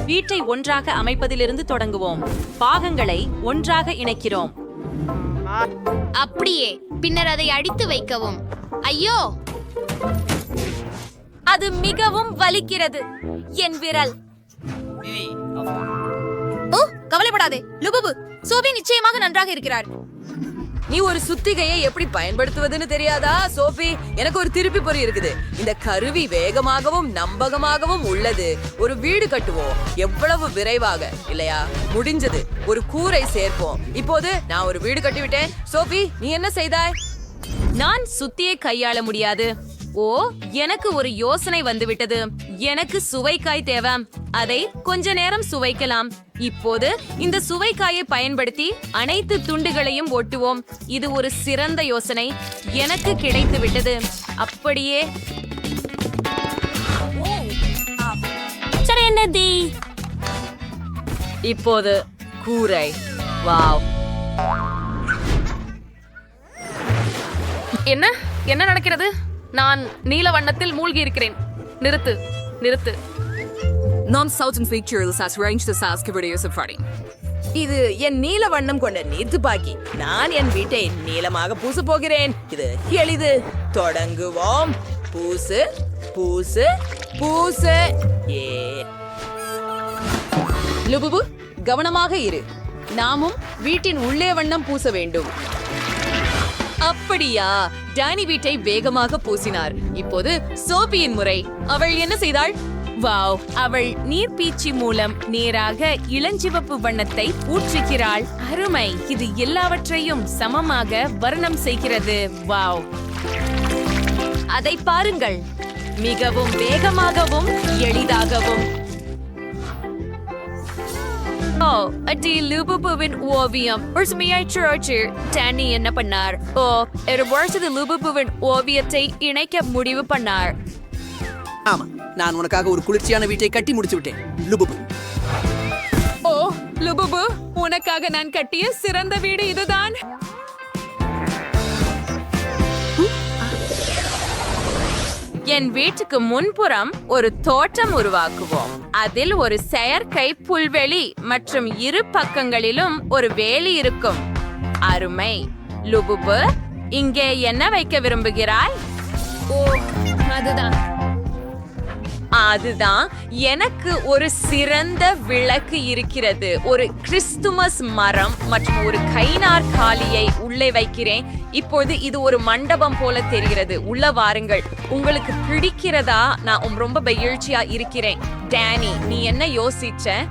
வீட்டை ஒன்றாக அமைப்பதிலிருந்து தொடங்குவோம். பாகங்களை ஒன்றாக இணைக்கிறோம். அப்படியே பின்னர் அதை அடித்து வைக்கவும். ஐயோ, அது மிகவும் வலிக்கிறது. என் விரல். ஓ, கவலைப்படாதே லுபுபு. சோபி நிச்சயமாக நன்றாக இருக்கிறார். நீ ஒரு சுத்திகையை எப்படி பயன்படுத்துவதுன்னு தெரியாதா சோபி? எனக்கு ஒரு திருப்பி பொறி இருக்குது. இந்த கருவி வேகமாகவும் நம்பகமாகவும் உள்ளது. ஒரு வீடு கட்டுவோம் எவ்வளவு விரைவாக இல்லையா? முடிஞ்சது. ஒரு கூரை சேர்ப்போம். இப்போது நான் ஒரு வீடு கட்டிவிட்டேன். சோபி, நீ என்ன செய்தாய்? நான் சுத்தியை கையாள முடியாது. ஓ, எனக்கு ஒரு யோசனை வந்துவிட்டது. எனக்கு சுவைக்காய் தேவை. அதை கொஞ்ச நேரம் சுவைக்கலாம். இப்போது இந்த சுவைக்காயை பயன்படுத்தி அனைத்து துண்டுகளையும் ஒட்டுவோம். இது ஒரு சிறந்த யோசனை. எனக்கு கிடைத்து விட்டது. அப்படியே இப்போது கூரை. வாவ். என்ன என்ன நடக்கிறது? நான் நீல வண்ணத்தில் மூழ்கி இருக்கிறேன். நிறுத்து நிறுத்து. நாம் Southern features as range the sask videos of Friday. இது என் நீல வண்ணம் கொண்ட நீர் துப்பாக்கி. நான் என் வீட்டை நீலமாக பூச போகிறேன். இது எளிது. தொடங்குவோம். பூசு பூசு பூசு. ஏ லுபுபு, கவனமாக இரு. நாமும் வீட்டின் உள்ளே வண்ணம் பூச வேண்டும். அப்படியா? டானி வீட்டை வேகமாக பூசினார். இப்போது சோபியின் முறை. அவள் என்ன செய்தாள்? வாவ், அவள் நீர்பீச்சி மூலம் நேராக இளஞ்சிவப்பு வண்ணத்தை ஊற்றுகிறாள். அருமை. இது எல்லாவற்றையும் சமமாக வர்ணம் செய்கிறது. வாவ், அதை பாருங்கள். மிகவும் வேகமாகவும் எளிதாகவும். ஓ, அடி லுபுபுவின் ஓவியம். டானி என்ன பண்ணார்? ஓ, ஒரு வருஷத்து லுபுபுவின் ஓவியத்தை இணைக்க முடிவு பண்ணார். ஆமா, நான் உனக்காக ஒரு குளிர்ச்சியான வீட்டை கட்டி முடிச்சு விட்டேன் லுபுபு. ஓ லுபுபு, உனக்காக நான் கட்டிய சிறந்த வீடு இதுதான். என் வீட்டுக்கு முன்புறம் ஒரு தோட்டம் உருவாக்குவோம். அதில் ஒரு செயற்கை புல்வெளி மற்றும் இரு பக்கங்களிலும் ஒரு வேலி இருக்கும். அருமை. லுபுபு, இங்கே என்ன வைக்க விரும்புகிறாய்? ஓ, அதுதான். அதுதான். எனக்கு ஒரு சிறந்த விளக்கு இருக்கிறது. ஒரு கிறிஸ்துமஸ் மரம் மற்றும் ஒரு கைநாற்காலியை உள்ளே வைக்கிறேன். இப்போது இது ஒரு மண்டபம் போல தெரிகிறது. உள்ள வாருங்கள். உங்களுக்கு பிடிக்கிறதா? நான் ரொம்ப மகிழ்ச்சியா இருக்கிறேன். டானி, நீ என்ன யோசிச்ச?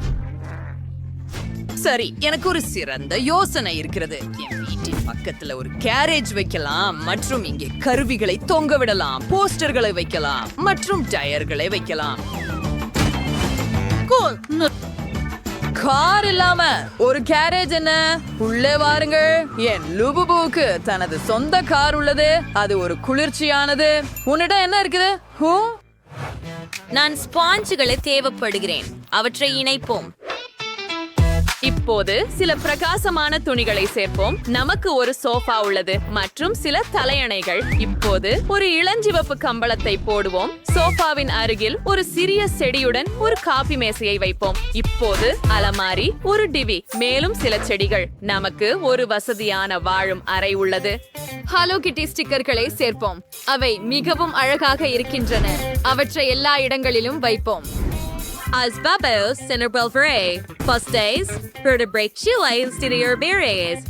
சரி, எனக்கு ஒரு சிறந்த யோசனை இருக்கிறது. என் வீட்டின் பக்கத்துல ஒரு கேரேஜ் வைக்கலாம் மற்றும் இங்கே கருவிகளை தொங்க விடலாம், போஸ்டர்களை வைக்கலாம் மற்றும் டயர்களை வைக்கலாம். கார் இல்லாம ஒரு கேரேஜ் என்ன? உள்ளே வாருங்கள். என் லுபுபுக்கு தனது சொந்த கார் உள்ளது. அது ஒரு குளிர்ச்சியானது. உன்னிடம் என்ன இருக்குது? நான் ஸ்பாஞ்சுகளை தேவைப்படுகிறேன். அவற்றை இணைப்போம். இப்போது சில பிரகாசமான துணிகளை சேர்ப்போம். நமக்கு ஒரு சோஃபா உள்ளது மற்றும் சில தலையணைகள். இப்போது ஒரு இளஞ்சிவப்பு கம்பளத்தை போடுவோம். சோஃபாவின் அருகில் ஒரு சிறிய செடியுடன் ஒரு காபி மேசையை வைப்போம். இப்போது அலமாரி, ஒரு டிவி, மேலும் சில செடிகள். நமக்கு ஒரு வசதியான வாழும் அறை உள்ளது. ஹலோ கிட்டி ஸ்டிக்கர்களை சேர்ப்போம். அவை மிகவும் அழகாக இருக்கின்றன. அவற்றை எல்லா இடங்களிலும் வைப்போம். As bubbles, Cinderbell Bray, first days, vertebrate chilies to your berries.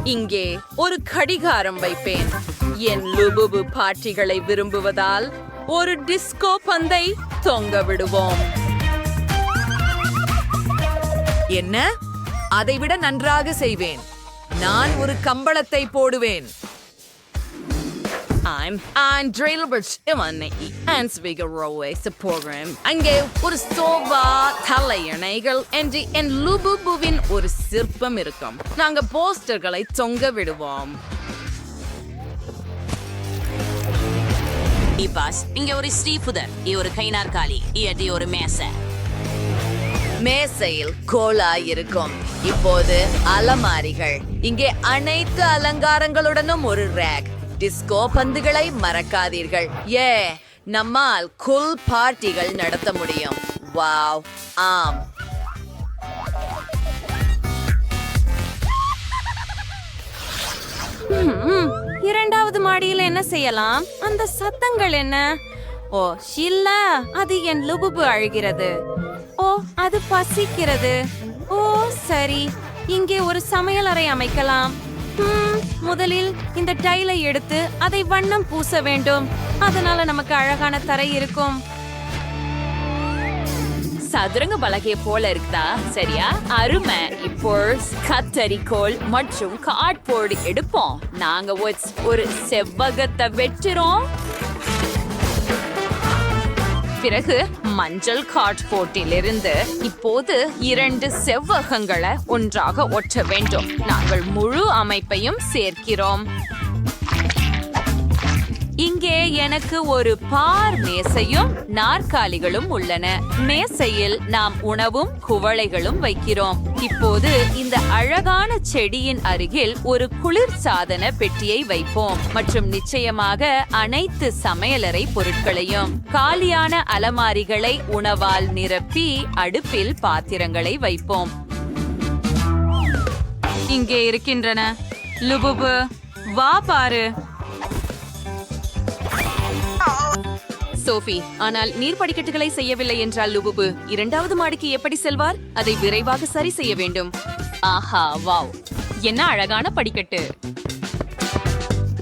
இங்கே ஒரு கடிகாரம் வைப்பேன். என் லுபுபு பார்ட்டிகளை விரும்புவதால் ஒரு டிஸ்கோ பந்தை தொங்க விடுவோம். என்ன? அதைவிட நன்றாக செய்வேன். நான் ஒரு கம்பளத்தை போடுவேன். I'm Andre Lubitsch and Spiegel Railways program. அங்கே ஒரு சோபா, தலையணைகள் என்று என் லுபுபுவின் ஒரு சிற்பம் இருக்கும். நாங்க போஸ்டர்களை தொங்க விடுவோம். இங்க ஒரு ஸ்ரீபுதர், ஒரு கைநாற்காலி, ஒரு மேசை. மேசையில் கோலா இருக்கும். இப்போது அலமாரிகள். இங்கே அனைத்து அலங்காரங்களுடனும் ஒரு ரேக். டிஸ்கோ பந்துகளை மறக்காதீர்கள். நம்மால் குல் பார்ட்டிகள் நடத்த முடியும். வாவ், ஆம். இரண்டாவது மாடியில என்ன செய்யலாம்? அந்த சத்தங்கள் என்ன? ஓ ஷில்லா, அது என் லுபுபு அழுகிறது. ஓ அது பசிக்கிறது. ஓ சரி, இங்கே ஒரு சமையலறை அமைக்கலாம். முதலில் இந்த டைலை எடுத்து அதை வண்ணம் பூச வேண்டும். அதனால நமக்கு அழகான தரை இருக்கும். சதுரங்க பலகையை போல இருக்குதா? சரியா, அருமை. இப்போ கத்தரிக்கோல் மற்றும் கார்ட்போர்டு எடுப்போம். நாங்க ஒரு செவ்வகத்தை வெட்டுறோம். பிறகு மஞ்சள் கார்ட்போர்டிலிருந்து இப்போது 2 செவ்வகங்களை ஒன்றாக ஒட்ட வேண்டும். நாங்கள் முழு அமைப்பையும் சேர்க்கிறோம். இங்கே எனக்கு ஒரு பார் மேசையும் நாற்காலிகளும் உள்ளன. மேசையில் நாம் உணவும் குவளைகளும் வைக்கிறோம். இப்போது இந்த அழகான செடியின் அருகில் ஒரு குளிர்சாதன பெட்டியை வைப்போம் மற்றும் நிச்சயமாக அனைத்து சமையலறை பொருட்களையும். காலியான அலமாரிகளை உணவால் நிரப்பி அடுப்பில் பாத்திரங்களை வைப்போம். இங்கே இருக்கின்றன. லுபுபு, வா பாரு. சோஃபி, ஆனால் நீர் படிக்கட்டுகளை செய்யவில்லை என்றால் லுபுபு இரண்டாவது மாடிக்கு எப்படி செல்வார்? அதை விரைவாக சரி செய்ய வேண்டும். ஆஹா, வாவ், என்ன அழகான படிக்கட்டு.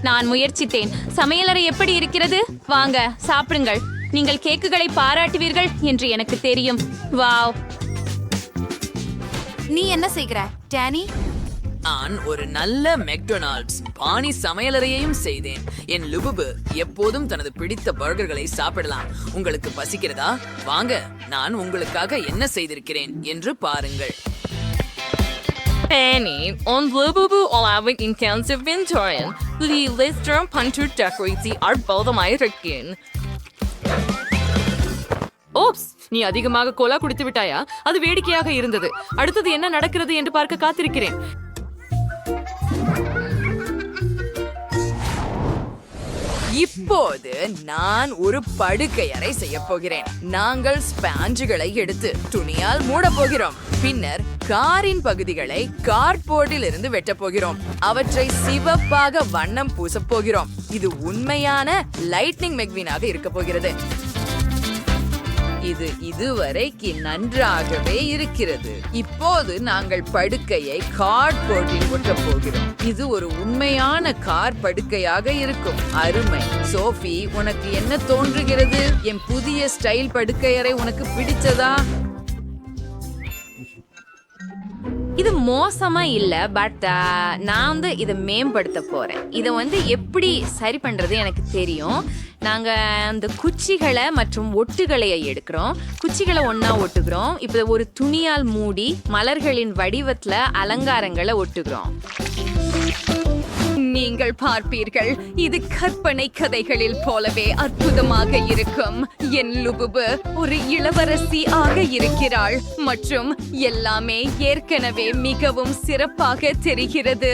நான் முயற்சித்தேன். சமையலறை எப்படி இருக்கிறது? வாங்க சாப்பிடுங்கள். நீங்கள் கேக்குகளை பாராட்டுவீர்கள் என்று எனக்கு தெரியும். வாவ். நீ என்ன செய்கிற டேனி? நான் ஒரு நல்ல மெக்டொனால்ட்ஸ் பாணி சமையலறையையும் செய்தேன். என் லுபுபு எப்போதும் தனது பிடித்த பர்கர்களை சாப்பிடலாம். உங்களுக்கு பசிக்கிறதா? வாங்க, நான் உங்களுக்காக என்ன செய்திருக்கிறேன் என்று பாருங்கள். Penny, on Lububu allowing intensive mentoring, Lister Punter decorates அற்புதமாயிருக்கேன். ஓப்ஸ், நீ அதிகமாக கோலா குடித்து விட்டாயா? அது வேடிக்கையாக இருந்தது. அடுத்தது என்ன நடக்கிறது என்று பார்க்க காத்திருக்கிறேன். இப்போது நான் ஒரு படுக்கை அறை செய்ய போகிறேன். நாங்கள் ஸ்பாஞ்சுகளை எடுத்து துணியால் மூட போகிறோம். பின்னர் காரின் பகுதிகளை கார்ட்போர்டில் இருந்து வெட்ட போகிறோம். அவற்றை சிவப்பாக வண்ணம் பூசப் போகிறோம். இது உண்மையான லைட்னிங் மெக்வீனாக இருக்க போகிறது. இது இதுவரைக்கு நன்றாகவே இருக்கிறது. இப்போது நாங்கள் படுக்கையை கார்ட்போர்டில் ஒட்டப் போகிறோம். இது ஒரு உண்மையான கார் படுக்கையாக இருக்கும். அருமை. சோஃபி, உனக்கு என்ன தோன்றுகிறது? என் புதிய ஸ்டைல் படுக்கையறை உனக்கு பிடிச்சதா? இது மோசமா இல்ல, பட் நான் இதை மேம்படுத்த போறேன். இதை எப்படி சரி பண்றது எனக்கு தெரியும். நாங்க அந்த குச்சிகளை மற்றும் ஒட்டுகளை எடுக்கிறோம். குச்சிகளை ஒண்ணா ஒட்டுகிறோம். இப்ப ஒரு துணியால் மூடி மலர்களின் வடிவத்துல அலங்காரங்களை ஒட்டுகிறோம். நீங்கள் பார்ப்பீர்கள், இது கற்பனை கதைகளில் போலவே அற்புதமாக இருக்கும். என் லுபுபு ஒரு இளவரசி ஆக இருக்கிறாள் மற்றும் எல்லாமே ஏற்கனவே மிகவும் சிறப்பாக தெரிகிறது.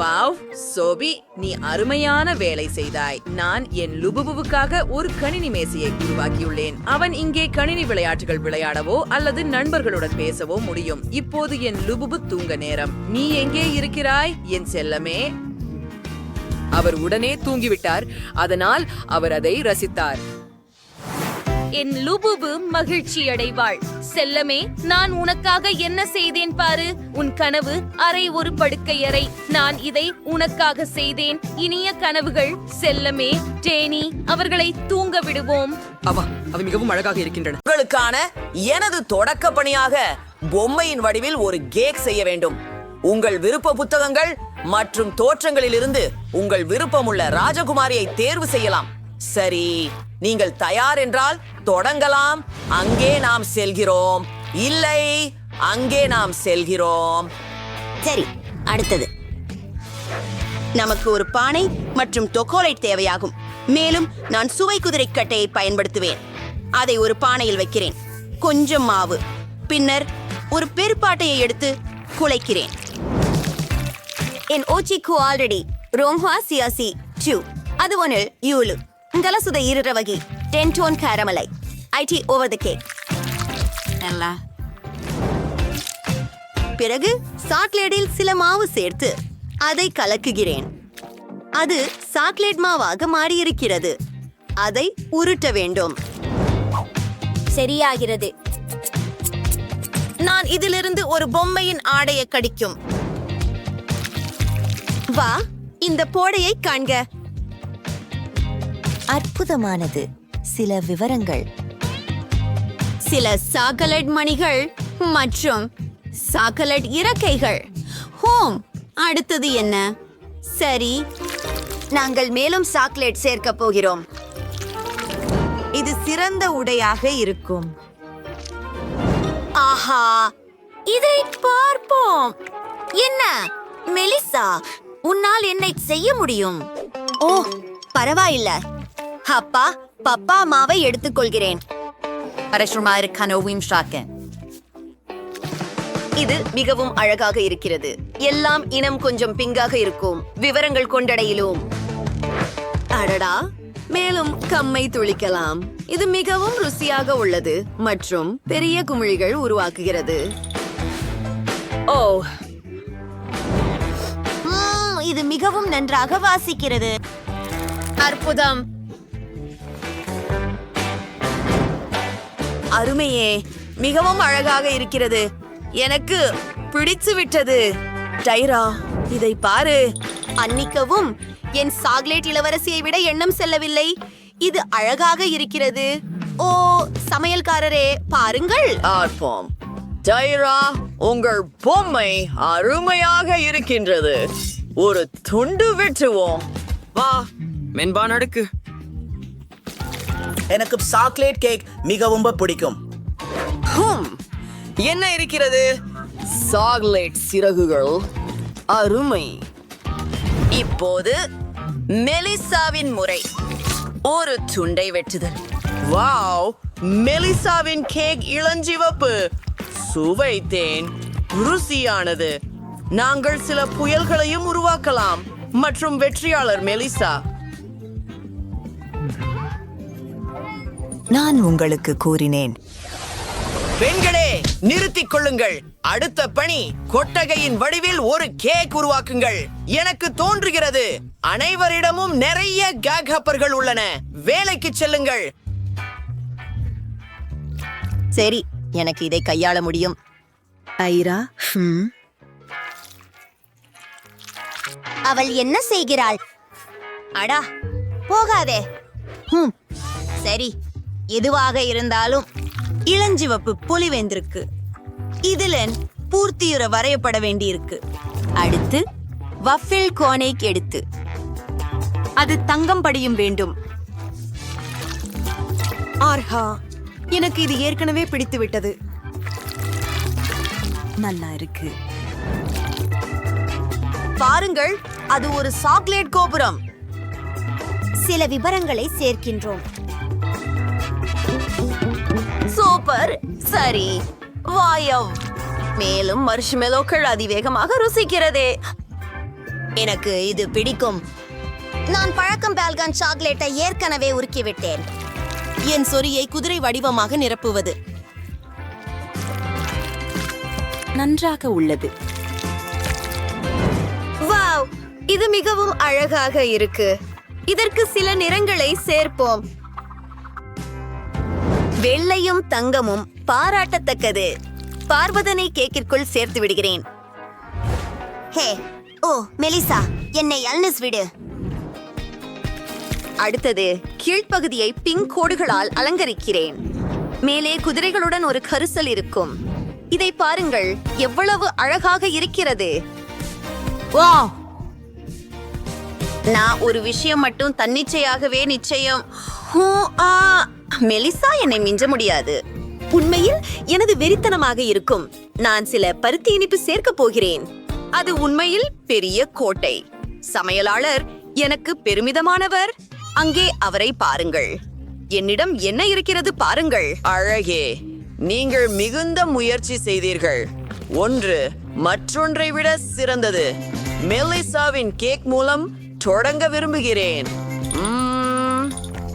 வாவ், சோபி, நீ அருமையான வேலை செய்தாய். நான் என் லுபுபுவுக்காக ஒரு கணினி மேசையை உருவாக்கியுள்ளேன். அவன் இங்கே கணினி விளையாட்டுகள் விளையாடவோ அல்லது நண்பர்களுடன் பேசவோ முடியும். இப்போது என் லுபுபு தூங்க நேரம். நீ எங்கே இருக்கிறாய் என் செல்லமே? அவர் உடனே தூங்கிவிட்டார். அதனால் அவர் அதை ரசித்தார். என் லுபுபு மகிழ்ச்சி அடைவாள். செல்லமே, நான் உனக்காக என்ன செய்தேன் பாரு. உன் கனவு அறை ஒரு படுக்கை அறை. நான் இதை உனக்காக செய்தேன். இனிய கனவுகள் செல்லமே. டேனி, அவர்களை தூங்க விடுவோம். அவை மிகவும் அழகாக இருக்கின்றன. உங்களுக்கான எனது தொடக்க பணியாக பொம்மையின் வடிவில் ஒரு கேக் செய்ய வேண்டும். உங்கள் விருப்ப புத்தகங்கள் மற்றும் தோற்றங்களிலிருந்து உங்கள் விருப்பமுள்ள ராஜகுமாரியை தேர்வு செய்யலாம். சரி, நீங்கள் தயார் என்றால் தொடங்கலாம். அங்கே நாம் செல்கிறோம். இல்லை, அங்கே நாம் செல்கிறோம். சரி, அடுத்தது நமக்கு ஒரு பானை மற்றும் டொக்கோலைட் தேவையாகும். மேலும் நான் சுவை குதிரை கட்டையை பயன்படுத்துவேன். அதை ஒரு பானையில் வைக்கிறேன். கொஞ்சம் மாவு. பின்னர் ஒரு பெருப்பாட்டையை எடுத்து குழைக்கிறேன். என் ஓச்சிக்கு ஆல்ரெடி ரோம்ஹா சியாசி 2 அது ஒன்று யூலு கலசுத இரவகி டென்டோன் கேரமலை ஐடி ஓவர் த கேக் பிறகு சாக்லேட்டில் சில மாவு சேர்த்து அதை கலக்குகிறேன். அது சாக்லேட் மாவாக மாறியிருக்கிறது. அதை உருட்ட வேண்டும். சரியாகிறது. நான் இதிலிருந்து ஒரு பொம்மையின் ஆடையை கடிக்கும். வா, இந்த போடையை காண்க. அற்புதமானது. சில விவரங்கள், சில சாக்லேட் மணிகள் மற்றும் சாக்லேட் இறக்கைகள். ஹோம், அடுத்தது என்ன? சரி, நாங்கள் மேலும் சாக்லேட் சேர்க்க போகிறோம். இது சிறந்த உடையாக இருக்கும். ஆஹா, இதை பார்ப்போம். என்ன மெலிசா, உன்னால் என்னை செய்ய முடியும்? ஓ, பரவாயில்ல. அப்பா, பப்பா மாவை எடுத்துக்கொள்கிறேன். இது மிகவும் அழகாக இருக்கிறது. எல்லாம் இனம் கொஞ்சம் பிங்காக இருக்கும். விவரங்கள் கொண்டடையிலும். அடடா, மேலும் கம்மை துளிக்கலாம். இது மிகவும் ருசியாக உள்ளது மற்றும் பெரிய குமிழிகள் உருவாக்குகிறது. ஓ, இது மிகவும் நன்றாக வாசிக்கிறது. அற்புதம். அருமையே, மிகவும் அழகாக இருக்கிறது. எனக்கு பிடிச்சு விட்டது. டைரா, இதை பாரு. அன்னிக்கவும் என் சாக்லேட் இளவரசியை விட எண்ணம் செல்லவில்லை. இது அழகாக இருக்கிறது. ஓ, சமையல்காரரே, பாருங்கள். ஆர்ப்போம். டைரா, உங்கள் பொம்மை அருமையாக இருக்கின்றது. ஒரு துண்டு வெட்டுவோம். வா, மென்பா நடுக்கு. எனக்கு சாக்லேட் கேக் மிகவும் பிடிக்கும். என்ன இருக்கிறது? சாக்லேட் சிறகுகள். அருமை. இப்போது மெலிசாவின் முறை. ஒரு துண்டை வெட்டுதல். வாவ், மெலிசாவின் கேக் இளஞ்சிவப்பு. சுவைத்தேன். ருசியானது. நாங்கள் சில புயல்களையும் உருவாக்கலாம். மற்றும் வெற்றியாளர் மெலிசா. நான் உங்களுக்கு கூறினேன். பெண்களே, நிறுத்திக் கொள்ளுங்கள். அடுத்த பணி, கொட்டகையின் வடிவில் ஒரு கேக் உருவாக்குங்கள். எனக்கு தோன்றுகிறது அனைவரிடமும் நிறைய கேக் ஹப்பர்கள் உள்ளன. வேலைக்கு செல்லுங்கள். சரி, எனக்கு இதை கையாள முடியும். ஐரா, அவள் என்ன செய்கிறாள்? அடா, போகாதே. சரி, எதுவாக இருந்தாலும் இளஞ்சிவப்பு பொலிவேந்திருக்கு. இதுல பூர்த்தியுற வரையப்பட வேண்டியிருக்கு. அடுத்து வஃபில் கோனைக் எடுத்து அது தங்கம் படியும் வேண்டும். ஆர்ஹா, எனக்கு இது ஏற்கனவே பிடித்து விட்டது. நல்லா இருக்கு. பாருங்கள், அது ஒரு சாக்லேட் கோபுரம். சில விவரங்களை சேர்க்கின்றோம். சூப்பர். சரி, வாயவ். மேலும் மர்ஷ்மெலோக்கள் அதிவேகமாக ருசிக்கிறதே. எனக்கு இது பிடிக்கும். நான் பழக்கம் பால்கான் சாக்லேட்டை ஏற்கனவே உருக்கிவிட்டேன். என் சொரியை குதிரை வடிவமாக நிரப்புவது நன்றாக உள்ளது. வாவ், இது மிகவும் அழகாக இருக்கு. இதற்கு சில நிறங்களை சேர்ப்போம். வெள்ளையும் தங்கமும் பாராட்டத்தக்கது. பார்வதனை கேக்கிற்குள் சேர்த்து விடுகிறேன். ஹே, ஓ மெலிசா, என்னை அல்னஸ் விடு. அடுத்தது கீழ்ப்பகுதியை பிங்க் கோடுகளால் அலங்கரிக்கிறேன். மேலே குதிரைகளுடன் ஒரு கரிசல் இருக்கும். இதை பாருங்கள், எவ்வளவு அழகாக இருக்கிறது. வாவ், நான் ஒரு விஷயம் மட்டும் தன்னிச்சையாகவே நிச்சயம். மெலிசா என்னை மிஞ்ச முடியாது. உண்மையில் எனது வெறித்தனமாக இருக்கும். நான் சில பருத்தி இனிப்பு சேர்க்க போகிறேன். அது உண்மையில் பெரிய கோட்டை. சமையலாளர் எனக்கு பெருமிதமானவர். அங்கே அவரை பாருங்கள். என்னிடம் என்ன இருக்கிறது பாருங்கள். அழகே, நீங்கள் மிகுந்த முயற்சி செய்தீர்கள். ஒன்று மற்றொன்றை விட சிறந்தது. மெலிசாவின் கேக் மூலம் தொடங்க விரும்புகிறேன்.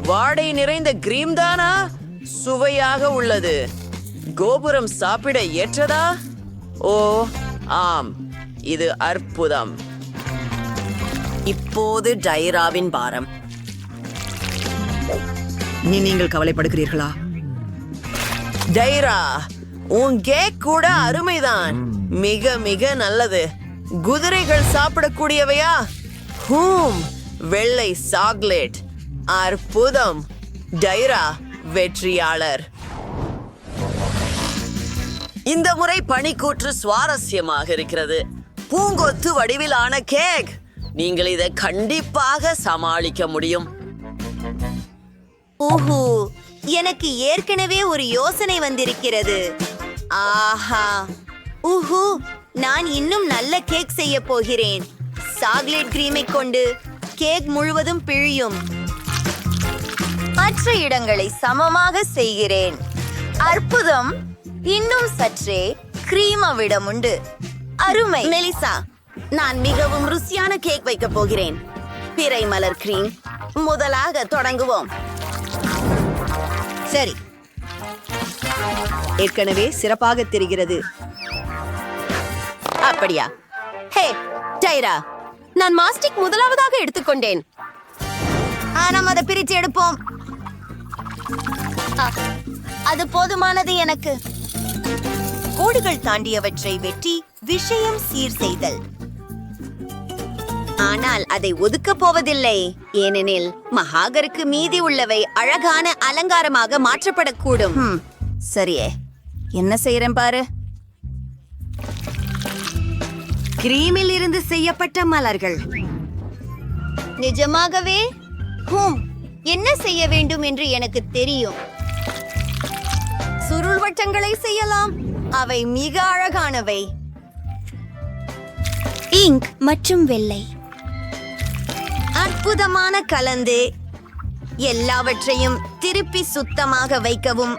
வாடை நிறைந்த கிரீம் தானா? சுவையாக உள்ளது. கோபுரம் சாப்பிட ஏற்றதா? ஓ ஆம், இது அற்புதம். இப்போது டைராவின் பாரம். நீங்கள் கவலைப்படுகிறீர்களா? டைரா, உன் கேக் கூட அருமைதான். மிக மிக நல்லது. குதிரைகள் சாப்பிடக்கூடியவையா? ஹூம், வெள்ளை சாக்லேட். அற்புதம். டைரா வெற்றியாளர். இந்த முறை பனிக்கூற்று சுவாரஸ்யமாக இருக்கிறது. பூங்கொத்து வடிவிலான கேக். நீங்கள் இதை கண்டிப்பாக சமாளிக்க முடியும். ஓஹோ, எனக்கு ஏற்கனவே ஒரு யோசனை வந்திருக்கிறது. ஆஹா, ஊஹு, நான் இன்னும் நல்ல கேக் செய்ய போகிறேன். சாக்லேட் கிரீமை கொண்டு கேக் முழுவதும் பிழியும். மற்ற இடங்களை சமமாக செய்கிறேன். அற்புதம். இன்னும் சற்றே கிரீமாவிடம் உண்டு. அருமை. மெலிசா, நான் மிகவும் ருசியான கேக் வைக்க போகிறேன். பிறை மலர் கிரீம். முதலாக தொடங்குவோம். சரி, ஏற்கனவே சிறப்பாக தெரிகிறது. அப்படியா? ஹே டைரா, நான் மாஸ்டிக் முதலாவதாக எடுத்துக்கொண்டேன். நாம் அதை பிரித்து எடுப்போம். அது போதுமானது எனக்கு. கோடுகள் தாண்டியவற்றை வெட்டி விஷயம் சீர் செய்தல். ஆனால் அதை ஒதுக்கப் போவதில்லை, ஏனெனில் மகாகருக்கு மீதி உள்ளவை அழகான அலங்காரமாக மாற்றப்படக்கூடும். சரியே, என்ன செய்யறேன் பாரு. கிரீமில் இருந்து செய்யப்பட்ட மலர்கள். நிஜமாகவே? என்ன செய்ய வேண்டும் என்று எனக்கு தெரியும். சுருள் வட்டங்களை செய்யலாம். அவை மிக அழகானவை. இங்க் மற்றும் வெள்ளை அற்புதமான கலந்து எல்லாவற்றையும் திருப்பி சுத்தமாக வைக்கவும்.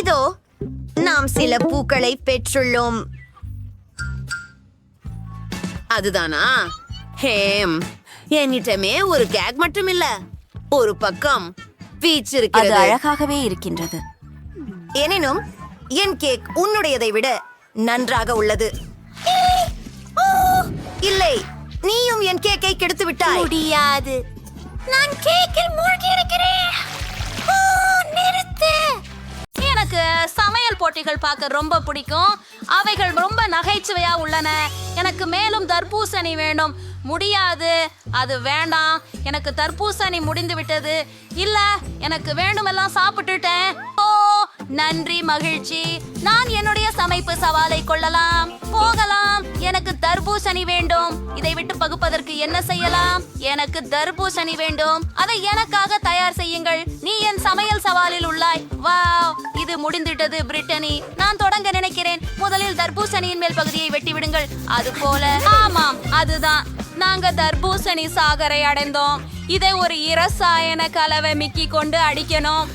இதோ நாம் சில பூக்களை பெற்றுள்ளோம். அதுதானா? ஹேம், என்னிட்டமே ஒரு கேக் மட்டும் இல்ல, ஒரு பக்கம் பீச் இருக்கிறது. அழகாகவே இருக்கின்றது. எனினும் என் கேக் உன்னுடையதை விட நன்றாக உள்ளது. இல்லை, நீயும் என் கேக்கை கெடுத்து விட்டாய். முடியாது, நான் கேக்கில் மூழ்கி இருக்கிறேன். நிறுத்து. எனக்கு சமையல் போட்டிகள் பார்க்க ரொம்ப பிடிக்கும். அவைகள் ரொம்ப நகைச்சுவையா உள்ளன. எனக்கு மேலும் தர்பூசணி வேணும். முடியாது, அது வேண்டாம். எனக்கு தர்பூசணி முடிந்து விட்டது. இல்ல, எனக்கு வேண்டுமெல்லாம் சாப்பிட்டுட்டேன். ஓ நன்றி, மகிழ்ச்சி. நான் என்னுடைய சமைப்பு சவாலை கொள்ளலாம். போகலாம். எனக்கு தர்பூசணி வேண்டும். இதை விட்டு பகுப்பதற்கு என்ன செய்யலாம்? எனக்கு தர்பூசணி வேண்டும். அதை எனக்காக தயார் செய்யுங்கள். நீ என் சமையல் சவாலில் உள்ளாய். வாவ், இது முடிந்துவிட்டது. பிரிட்டனி, நான் தொடங்க நினைக்கிறேன். முதலில் தர்பூசணியின் மேல் பகுதியை வெட்டி விடுங்கள். அது போல. ஆமாம், அதுதான். நாங்க தர்பூசணி சாகரை அடைந்தோம். இதை ஒரு இரசாயன கலவை மிக்கி கொண்டு அடிக்கணும்.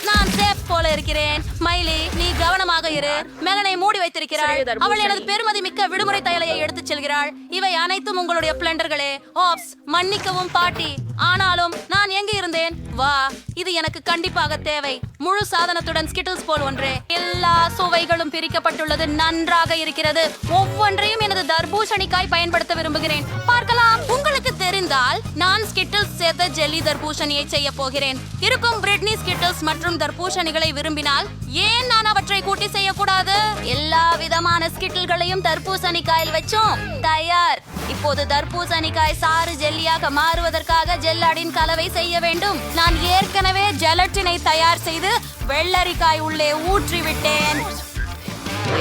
நான் சேப் போல இருக்கிறேன். மைலி, நீ கவனமாக இரு. மெலனை மூடி வைத்திருக்கிறாள். அவள் எனது பெருமதி மிக்க விடுமுறை தையலையை எடுத்துச் செல்கிறாள். இவை அனைத்தும் உங்களுடைய பிளண்டர்களே. ஓப்ஸ், மன்னிக்கவும் பாட்டி. ஆனாலும் நான் எங்கே இருந்தேன்? வா, இது எனக்கு கண்டிப்பாக தேவை. முழு சாதனத்துடன் ஸ்கிட்டில்ஸ் போல் ஒன்றே. எல்லா சுவைகளும் பிரிக்கப்பட்டுள்ளது. நன்றாக இருக்கிறது. ஒவ்வொன்றையும் எனது தர்பூசணிக்காய் பயன்படுத்த விரும்புகிறேன். பார்க்கலாம். உங்களுக்கு தெரிந்தால் நான் ஸ்கிட்டில்ஸ் சேர்த்த ஜெல்லி தர்பூசணியை செய்ய போகிறேன். இருக்கும் பிரிட்னி ஸ்கிட்டில்ஸ் மற்றும் தர்பூசணிகளை விரும்பினால் ஏன் நான் அவற்றை கூட்டி செய்யக்கூடாது? எல்லா விதமான ஸ்கிட்டில்களையும் தர்பூசணிக்காயில் வச்சோம். தயார். இப்போது தர்பூசணிக்காய் சாறு ஜெல்லியாக மாறுவதற்காக ஜெல்லாடின் கலவை செய்ய வேண்டும். நான் ஏற்கனவே ஜெலட்டினை தயார் செய்து வெள்ளரிக்காய் உள்ளே ஊற்றி விட்டேன்.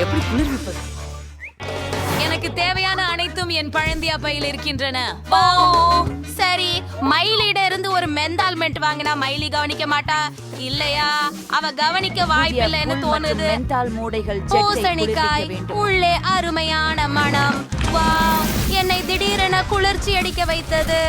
எப்படி குளிர்விப்பது? எனக்கு தேவையான அனைத்தும் என் பழந்தியா பையில் இருக்கின்றன. ஓ சரி, மைலிட இருந்து ஒரு மெந்தால்மெண்ட் வாங்கினா மைலி கவனிக்க மாட்டா இல்லையா? அவ கவனிக்க வாய்ப்பில்லைன்னு தோணுது. பூசணிக்காய் உள்ளே அருமையான மனம். வாவ், என்னை திடீரென குளிர்ச்சி அடிக்க வைத்தது.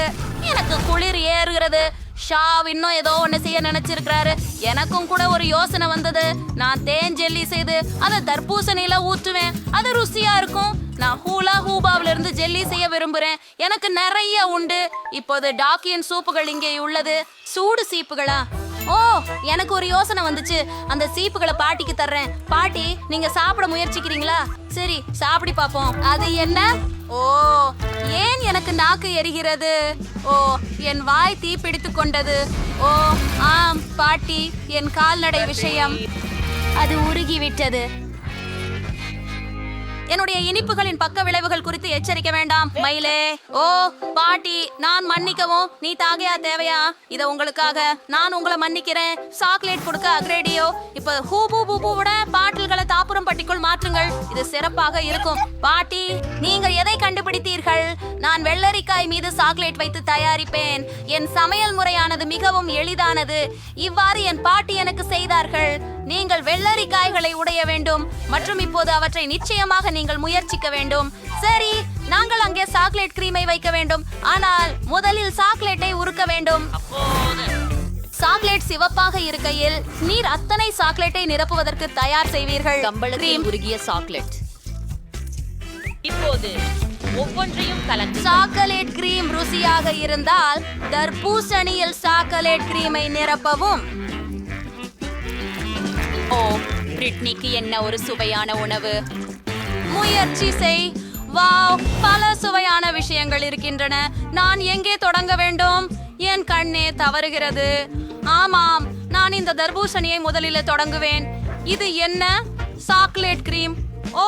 எனக்கு குளிர் ஏறுகிறது. ஷாவ் இன்னும் ஏதோ ஒண்ணு செய்ய நினைச்சிருக்கிறாரு. எனக்கும் கூட ஒரு யோசனை வந்தது. நான் தேன் ஜெல்லி செய்து அதை தர்பூசணியில ஊற்றுவேன். அது ருசியா இருக்கும். நான் ஹூலா ஹூபாவில இருந்து ஜெல்லி செய்ய விரும்புறேன். எனக்கு நிறைய உண்டு. இப்போது டாக்கியன் சூப்புகள் இங்கே உள்ளது. சூடு சீப்புகளா? ஓ, எனக்கு ஒரு யோசனை வந்துச்சு. அந்த சீப்புகளை பாட்டிக்கு தர்றேன். பாட்டி, நீங்க சாப்பிட முயற்சிக்கிறீங்களா? சரி, சாப்பிடி பாப்போம். அது என்ன? ஓ, ஏன் எனக்கு நாக்கு எரிகிறது? ஓ, என் வாய் தீ பிடித்து கொண்டது. ஓ ஆம் பாட்டி, என் கால்நடை விஷயம் அது உருகிவிட்டது. என்னுடைய இனிப்புகளின் பக்க விளைவுகள் குறித்து எச்சரிக்க வேண்டாம் மயிலே. ஓ பாட்டி, நான் மன்னிக்கவும். நீ தாகையா தேவையா? இத உங்களுக்காக நான் உங்களை மன்னிக்கிறேன். சாக்லேட் கொடுக்க அக்ரேடியோ. இப்ப ஹூபு பூபுவோட பாட்டில்களை தாப்புரம் பட்டிக்குள் மாற்றுங்கள். இது சிறப்பாக இருக்கும். பாட்டி, நீங்க எதை கண்டுபிடித்தீர்கள்? நான் வெள்ளரிக்காய் மீது சாக்லேட் வைத்து தயாரிப்பேன். என் சமையல் முறையானது மிகவும் எளிதானது. இவ்வாறு என் பாட்டி எனக்கு செய்தார்கள். நீங்கள் வெள்ளரிக்காய்களை உடைய வேண்டும் மற்றும் இப்போது அவற்றை நிச்சயமாக நீங்கள் முயற்சிக்க வேண்டும். சரி, நாங்கள் அங்கே சாக்லேட் கிரீமை வைக்க வேண்டும். ஆனால் முதலில் சாக்லேட்டை உருக்க வேண்டும். சாக்லேட் சிவப்பாக இருக்கையில் நீர் அத்தனை சாக்லேட்டை நிரப்புவதற்கு தயார் செய்வீர்கள். கம்பளத்தில் உருகிய சாக்லேட். இப்போது ஒவ்வொன்றையும் கலந்து சாக்லேட் கிரீம் ருசியாக இருந்தால் தர்பூசணியில் சாக்லேட் கிரீமை நிரப்பவும். ஓ, பிரிட்னிக்கு என்ன ஒரு சுவையான உணவு. முயற்சி செய். வாவ், பல சுவையான விஷயங்கள் இருக்கின்றன. நான் எங்கே தொடங்க வேண்டும்? என் கண்ணே தவறுகிறது. ஆமாம், நான் இந்த தர்பூசணியை முதலில் தொடங்குவேன். இது என்ன? Chocolate cream. ஓ,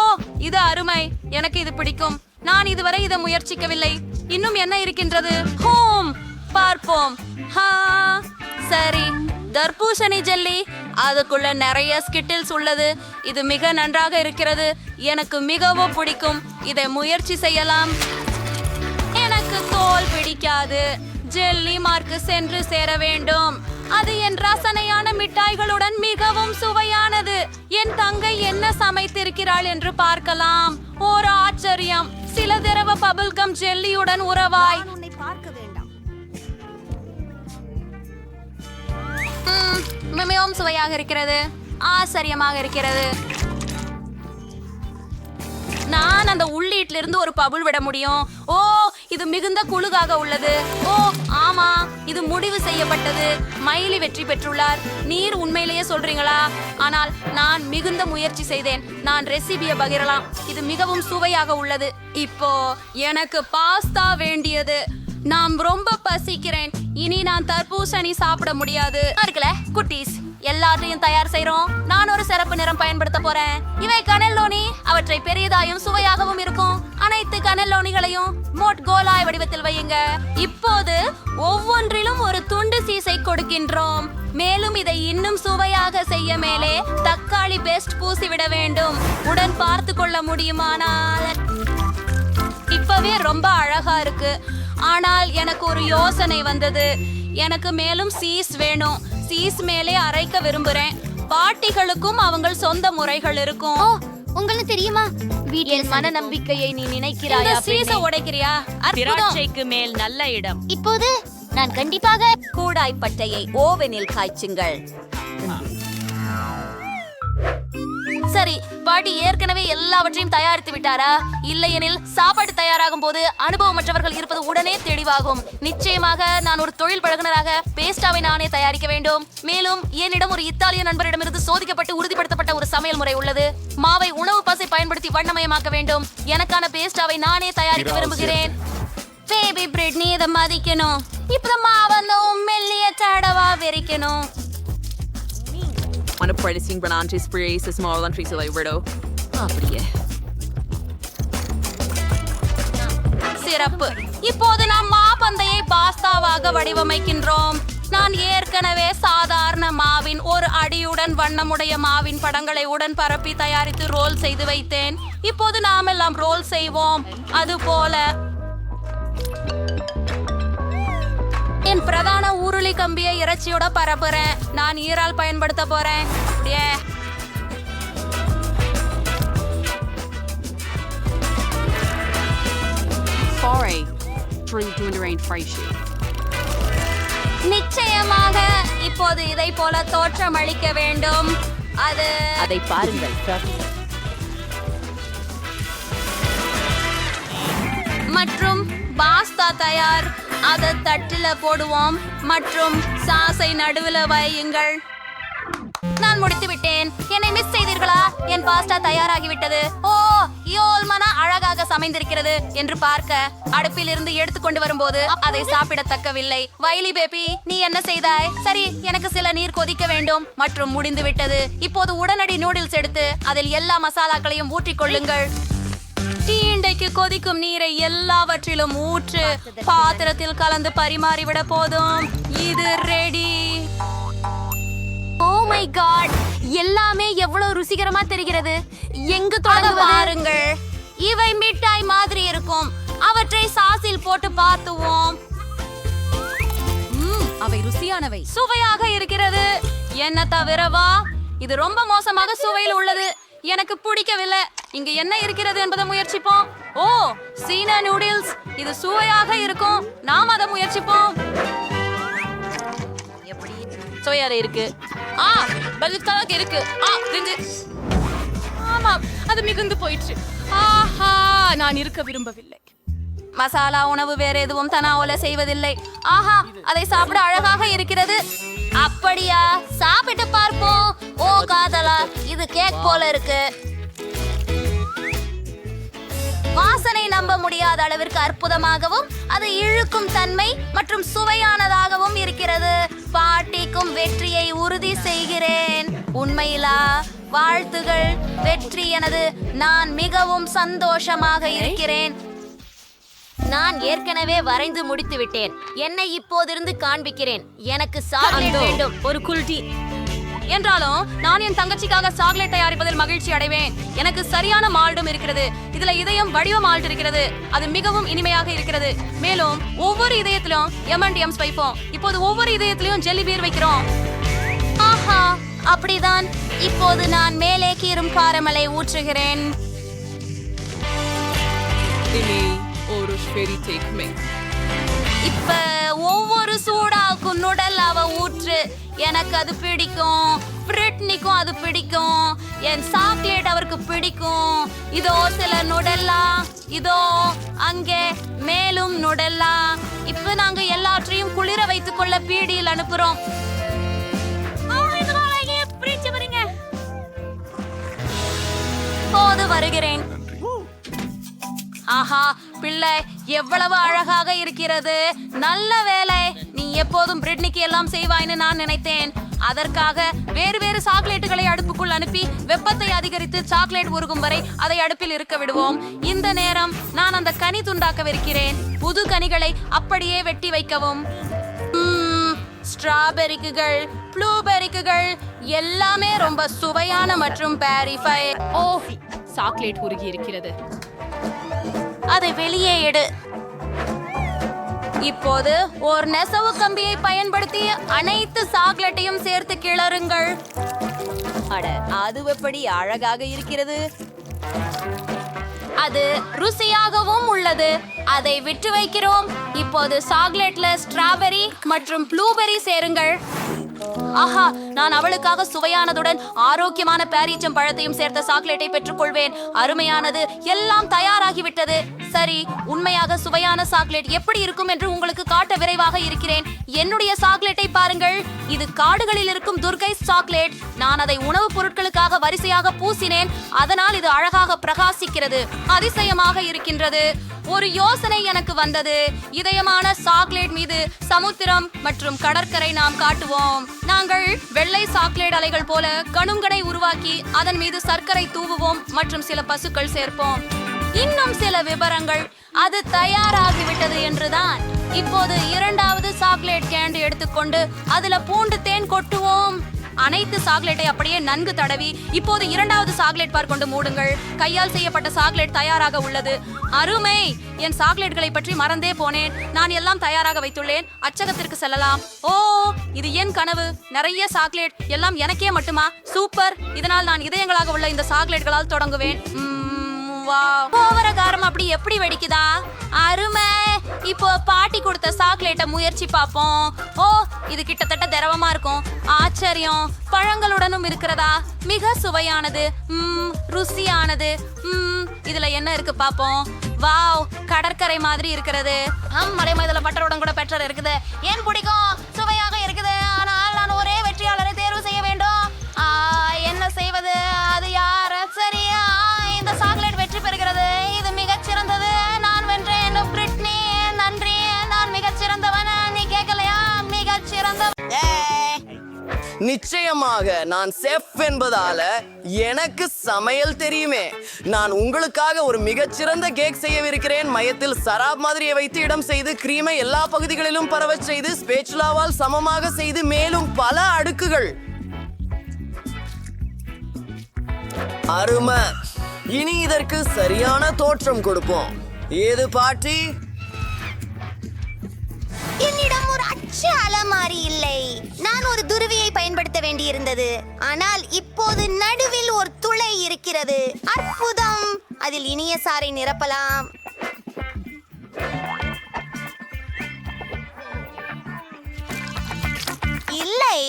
இது அருமை. எனக்கு இது பிடிக்கும். நான் இதுவரை இதை முயற்சிக்கவில்லை. இன்னும் என்ன இருக்கின்றது? ஹோம், பார்ப்போம். ஹா, சரி, தர்பூசணி ஜெல்லி. அதுக்குள்ள நிறைய ஸ்கிட்டில்ஸ் உள்ளது. இது மிக நன்றாக இருக்கிறது. எனக்கு மிகவும் பிடிக்கும். இதை முயற்சி செய்யலாம். எனக்கு தோல் பிடிக்காது. ஜெல்லி மார்க்கு சென்று சேர வேண்டும். அது என் ரசனையான மிட்டாய்களுடன் மிகவும் சுவையானது. என் தங்கை என்ன சமைத்திருக்கிறாள் என்று பார்க்கலாம். ஒரு ஆச்சரியம். சில தடவை பபிள்கம் ஜெல்லியுடன் உறவாய். மிகவும் சுவையாக இருக்கிறது. ஆச்சரியமாக இருக்கிறது. நான் அந்த உள்ளீட்டில இருந்து ஒரு பபுள் விட முடியும். ஓ, இது மிகுந்த குளுகாக உள்ளது. ஓ ஆமா, இது முடிவு செய்யப்பட்டது. மயிலி வெற்றி பெற்றுள்ளார். நீர் உண்மையிலேயே சொல்றீங்களா? ஆனால் நான் மிகுந்த முயற்சி செய்தேன். நான் ரெசிபியை பகிரலாம். இது மிகவும் சுவையாக உள்ளது. இப்போ எனக்கு பாஸ்தா வேண்டியது. நான் ரொம்ப பசிக்கிறேன். இனி நான் தர்பூசணி சாப்பிட முடியாது. இருக்கல குட்டீஸ், எல்லாத்தையும் தயார் செய்றோம். நான் ஒரு சிறப்பு நிறம் பயன்படுத்த போறேன். இவை கனெல்லோனி. அவற்றை பெரியதாயும் சுவையாகவும் இருக்கும். அனைத்து கனெல்லோனிகளையும் மோட் கோலாய் வடிவத்தில் வையுங்க. இப்போது ஒவ்வொன்றிலும் ஒரு துண்டு சீஸை கொடுக்கின்றோம். மேலும் இதை இன்னும் சுவையாக செய்ய மேலே தக்காளி பேஸ்ட் பூசிவிட வேண்டும். உடன் பார்த்து கொள்ள முடியுமானால் இப்பவே ரொம்ப அழகா இருக்கு. ஆனால் எனக்கு ஒரு யோசனை வந்தது. எனக்கு மேலும் சீஸ் வேணும். சீஸ் மேலே அரைக்க விரும்புறேன். பாட்டிகளுக்கும் அவங்க சொந்த முறைகள் இருக்கும். உங்களுக்கு தெரியுமா, என் மன நம்பிக்கையை நீ நினைக்கிறாயா? சீஸ உடைக்கிறியா? திராட்சைக்கு மேல் நல்ல இடம். இப்போது நான் கண்டிப்பாக கூடாய் பட்டையை ஓவனில் காய்ச்சுங்கள். சரி, பாட்டி ஏற்கனவே எல்லாவற்றையும் தயாரித்து விட்டாரா? இல்லையெனில் சாப்பாடு தயாராகும் போது அனுபவமற்றவர்கள் இருப்பது உடனே தெளிவாகும். நிச்சயமாக நான் ஒரு தொழில் பழகுனராக பேஸ்டாவை நானே தயாரிக்க வேண்டும். மேலும் என்னிடம் ஒரு இத்தாலிய நண்பரிடமிருந்து சோதிக்கப்பட்டு உறுதிப்படுத்தப்பட்ட ஒரு சமையல் முறை உள்ளது. மாவை உணவு பசை பயன்படுத்தி வண்ணமயமாக்க வேண்டும். எனக்கான பேஸ்டாவை நானே தயாரிக்க விரும்புகிறேன். பேபி பிரெட், நீ இதை மதிக்கணும். இப்ப மாவந்த மெல்லிய தடவா விரிக்கணும். One of practicing Brananti sprays is more than trees away widow. அப்படியே சிறப்பு. இப்போது நாம் மாப்பந்தையை பாஸ்தாவாக வடிவமைக்கின்றோம். நான் ஏற்கனவே சாதாரண மாவின் ஒரு அடியுடன் வண்ணமுடைய மாவின் படங்களை உடன் பரப்பி தயாரித்து ரோல் செய்து வைத்தேன். இப்போது நாம் எல்லாம் ரோல் செய்வோம். அதுபோல என் பிரதான ஊருளி கம்பியை இறைச்சியோட பரப்புறேன். நான் ஈரால் பயன்படுத்த போறேன். நிச்சயமாக இப்போது இதை போல தோற்றமளிக்க வேண்டும். அதை பாருங்கள். பாஸ்தா தயார். அதை தட்டுல போடுவோம் மற்றும் சாஸை நடுவுல வையுங்கள். நான் முடித்து விட்டேன். என்னை மிஸ் செய்தீர்களா? என் பாஸ்தா தயாராகிவிட்டது. ஓ, யோல்மனா அழகாக சமைந்திருக்கிறது என்று பார்க்க அடுப்பில் இருந்து எடுத்துக்கொண்டு வரும்போது அதை சாப்பிடத்தக்கவில்லை. வைலி பேபி, நீ என்ன செய்தாய்? சரி, எனக்கு சில நீர் கொதிக்க வேண்டும் மற்றும் முடிந்து விட்டது. இப்போது உடனடி நூடுல்ஸ் எடுத்து அதில் எல்லா மசாலாக்களையும் ஊற்றிக் கொள்ளுங்கள். தீண்டைக்கு கொதிக்கும் நீரை எல்லாவற்றிலும் ஊற்று. பாத்திரத்தில் கலந்து பரிமாறிவிட போதும். இது ரெடி. ஓ மை காட், எல்லாமே எவ்வளவு ருசிகரமா தெரிகிறது. எங்கு தொடங்க பாருங்கள். இவை மிட்டாய் மாதிரி இருக்கும். அவற்றை சாஸில் போட்டு பார்த்துவோம். அவை ருசியானவை, சுவையாக இருக்கிறது. என்ன தவிரவா இது ரொம்ப மோசமாக சுவையில் உள்ளது. எனக்கு பிடிக்கவில்லை. இங்க என்ன இருக்கிறது என்பதை முயற்சிப்போம். ஓ, சீனா நூடுல்ஸ். இது சுவையாக இருக்கும். நாம் அதை முயற்சிப்போம். எப்படி சுவையாக இருக்கு? பல்காக இருக்கு. ஆமாம், அது மிகுந்து போயிற்று. ஆஹா, நான் இருக்க விரும்பவில்லை. மசாலா உணவு வேற எதுவும் தனாவோல செய்வதில்லை. ஆஹா, அதை சாப்பிட அழகாக இருக்கிறது. அப்படியா? சாப்பிட்டு பார்ப்போம். ஓ காதலா, இது கேக் போல இருக்கு. வாசனை நம்ப முடியாத அளவிற்கு அற்புதமாகவும் அது இழுக்கும் தன்மை மற்றும் சுவையானதாகவும் இருக்கிறது. பாட்டிக்கும் வெற்றியை உறுதி செய்கிறேன். உண்மையிலா? வாழ்த்துகள், வெற்றி எனது. நான் மிகவும் சந்தோஷமாக இருக்கிறேன். நான் ஏற்கனவே வரைந்து முடித்து விட்டேன். என்னை இப்போதிருந்து காண்பிக்கிறேன். எனக்கு சாக்லேட் வேண்டும். ஒரு குல்டி என்றாலும் நான் என் தங்கச்சிக்காக சாக்லேட் தயாரிப்பதில் மகிழ்ச்சி அடைவேன். எனக்கு சரியான மால்டும் இருக்கிறது. இதுல இதயம் வடிவ மால்ட் இருக்கிறது. அது மிகவும் இனிமையாக இருக்கிறது. மேலும் ஒவ்வொரு இதயத்திலும் M&M's வைப்போம். இப்போது ஒவ்வொரு இதயத்திலும் ஜெல்லி பீர் வைக்கிறோம். ஆஹா, அப்படிதான். இப்போது நான் மேலே கீறும் காரமலை ஊற்றுகிறேன். இப்ப ஒவ்வொரு சூடாக்கும் நுடல் அவ ஊற்று. எனக்கு அது பிடிக்கும். பிரிட்னிக்கும் அது பிடிக்கும். என் சாக்லேட் அவருக்கு பிடிக்கும். இதோ சில நுடல்லா. இதோ அங்கே மேலும் நுடல்லா. இப்ப நாங்க எல்லாற்றையும் குளிர வைத்துக் கொள்ள பீடியில் அனுப்புறோம். போது வருகிறேன். ஆஹா, பிள்ளை எவ்வளவு அழகாக இருக்கிறது. நல்ல வேலை. நீ எப்போதும் பிரிட்னிக்கு எல்லாம் செய்வாய்னு நான் நினைத்தேன். அதற்காக வேறு வேறு சாக்லேட்டுகளை அடுப்புக்குள் அனுப்பி வெப்பத்தை அதிகரித்து சாக்லேட் உருகும் வரை அதை அடுப்பில் இருக்க விடுவோம். இந்த நேரம் நான் அந்த கனி துண்டாக்கவிருக்கிறேன். புது கனிகளை அப்படியே வெட்டி வைக்கவும். ஸ்ட்ராபெரிக்குகள், ப்ளூபெரிக்குகள் எல்லாமே ரொம்ப சுவையான மற்றும் பேரிஃபை. ஓ, சாக்லேட் உருகி இருக்கிறது. அதை வெளியே எடு. இப்போது ஒரு நெசவு கம்பியை பயன்படுத்தி அனைத்து சாக்லேட்டையும் சேர்த்து கிளறுங்கள். அட, அது எப்படி அழகாக இருக்கிறது. அது ருசியாகவும் உள்ளது. அதை விட்டு வைக்கிறோம். இப்போது சாக்லேட்ல ஸ்ட்ராபெரி மற்றும் ப்ளூபெரி சேருங்கள். ஆஹா, நான் அவளுக்காக சுவையானதுடன் ஆரோக்கியமான பேரீச்சம் பழத்தையும் சேர்த்த சாக்லேட்டை பெற்றுக்கொள்வேன். அருமையானது. எல்லாம் தயாராகிவிட்டது. சரி, உண்மையாக சுவையான சாக்லேட் எப்படி இருக்கும் என்று உங்களுக்கு காட்ட விரைவாக இருக்கிறேன். என்னுடைய சாக்லேட்டை பாருங்கள். இது காடுகளில் இருக்கும் துர்கை சாக்லேட். நான் அதை உணவுப் பொருட்களுக்காக வரிசையாக பூசினேன். அதனால் இது அழகாக பிரகாசிக்கிறது. அதிசயமாக இருக்கின்றது. ஒரு யோசனை எனக்கு வந்தது. இதயமான சாக்லேட் மீது சமுத்திரம் மற்றும் கடற்கரை நாம் காட்டுவோம். நாங்கள் வெள்ளை சாக்லேட் அலைகள் போல கணுங்கனை உருவாக்கி அதன் மீது சர்க்கரை தூவுவோம் மற்றும் சில பசுக்கள் சேர்ப்போம். இன்னும் சில விவரங்கள். அது தயாராகிவிட்டது என்றுதான். இப்போது இரண்டாவது சாக்லேட் கேண்டு எடுத்துக்கொண்டு அதுல பூண்டு தேன் கொட்டுவோம். அனைத்து சாக்லேட்டை அப்படியே நன்கு தடவி இப்போது இரண்டாவது சாக்லேட் பார் கொண்டு மூடுங்கள். கையால் செய்யப்பட்ட சாக்லேட் தயாராக உள்ளது. அருமை. என் சாக்லேட்களை பற்றி மறந்தே போனேன். நான் எல்லாம் தயாராக வைத்துள்ளேன். அச்சகத்திற்கு செல்லலாம். ஓ, இது என் கனவு. நிறைய சாக்லேட். எல்லாம் எனக்கே மட்டுமா? சூப்பர். இதனால் நான் இதயங்களாக உள்ள இந்த சாக்லேட்களால் தொடங்குவேன். கோவரகாரம் அப்படி எப்படி வெடிக்குதா? அருமை. இப்போ பாட்டி கொடுத்த சாக்லேட்டை முயற்சி பார்ப்போம். ஓ, இது கிட்டத்தட்ட திரவமா இருக்கும். ஆச்சரியம். பழங்களுடனும் இருக்கிறதா? மிக சுவையானது. ருசியானது. இதுல என்ன இருக்கு பாப்போம். வாவ், கடற்கரை மாதிரி இருக்கிறது. மலைமதுல பட்டருடன் கூட பெற்றர் இருக்குது. ஏன் பிடிக்கும், சுவையாக இருக்குது. ஆனால் நான் ஒரே வெற்றியாளரை தேர்வு செய்ய வேண்டும். என்ன செய்வது, அது யார்? சரி, இந்த சாக்லேட் வெற்றி பெறுகிறது. இது மிகச் சிறந்தது. நான் வென்றேன். பிரிட்னி, நன்றி. நான் மிகச் சிறந்தவன். நீ கேட்கலையா? மிகச் சிறந்தவன். நிச்சயமாக நான் செஃப் என்பதால எனக்கு சமையல் தெரியுமே. நான் உங்களுக்காக ஒரு மிகச்சிறந்த கேக் செய்யவிருக்கிறேன். மையத்தில் சராப் மாதிரியை வைத்து இடம் செய்து கிரீமை எல்லா பகுதிகளிலும் பரவச் செய்து ஸ்பேச்சுலாவால் சமமாக செய்து மேலும் பல அடுக்குகள். அருமை. இனி இதற்கு சரியான தோற்றம் கொடுப்போம். ஏது பாட்டி? என்னிடம் ஒரு அச்சு அலமாரி இல்லை. நான் ஒரு துருவியை பயன்படுத்த வேண்டியிருந்தது. ஆனால் இப்போது நடுவில் ஒரு துளை இருக்கிறது. அற்புதம். அதில் இனிய சாறை நிரப்பலாம். இல்லை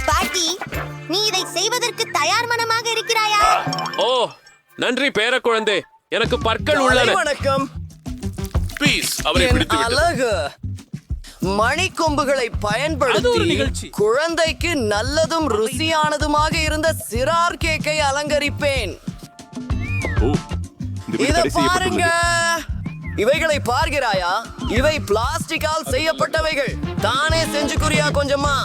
பாட்டி, நீ இதை செய்வதற்கு தயார் மனமாக இருக்கிறாயா? ஓ, நன்றி பேர குழந்தை. எனக்கு பற்கள் உள்ளன. வணக்கம். ப்ளீஸ் அவரை பிடித்து விட்டு. அழகு. மணிக்கொம்புகளை பயன்படுத்தி குழந்தைக்கு நல்லதும் ருசியானதுமாக இருந்த சிறார் கேக்கை அலங்கரிப்பேன். ஓ, இந்த வீடு இத தடை பாருங்க. செய்யப்பட்டுள்ளது. இவைகளை பார்க்கிறாயா? இவை பிளாஸ்டிக்கால் செய்யப்பட்டவைகள். தானே செஞ்சு குறியா கொஞ்சமா.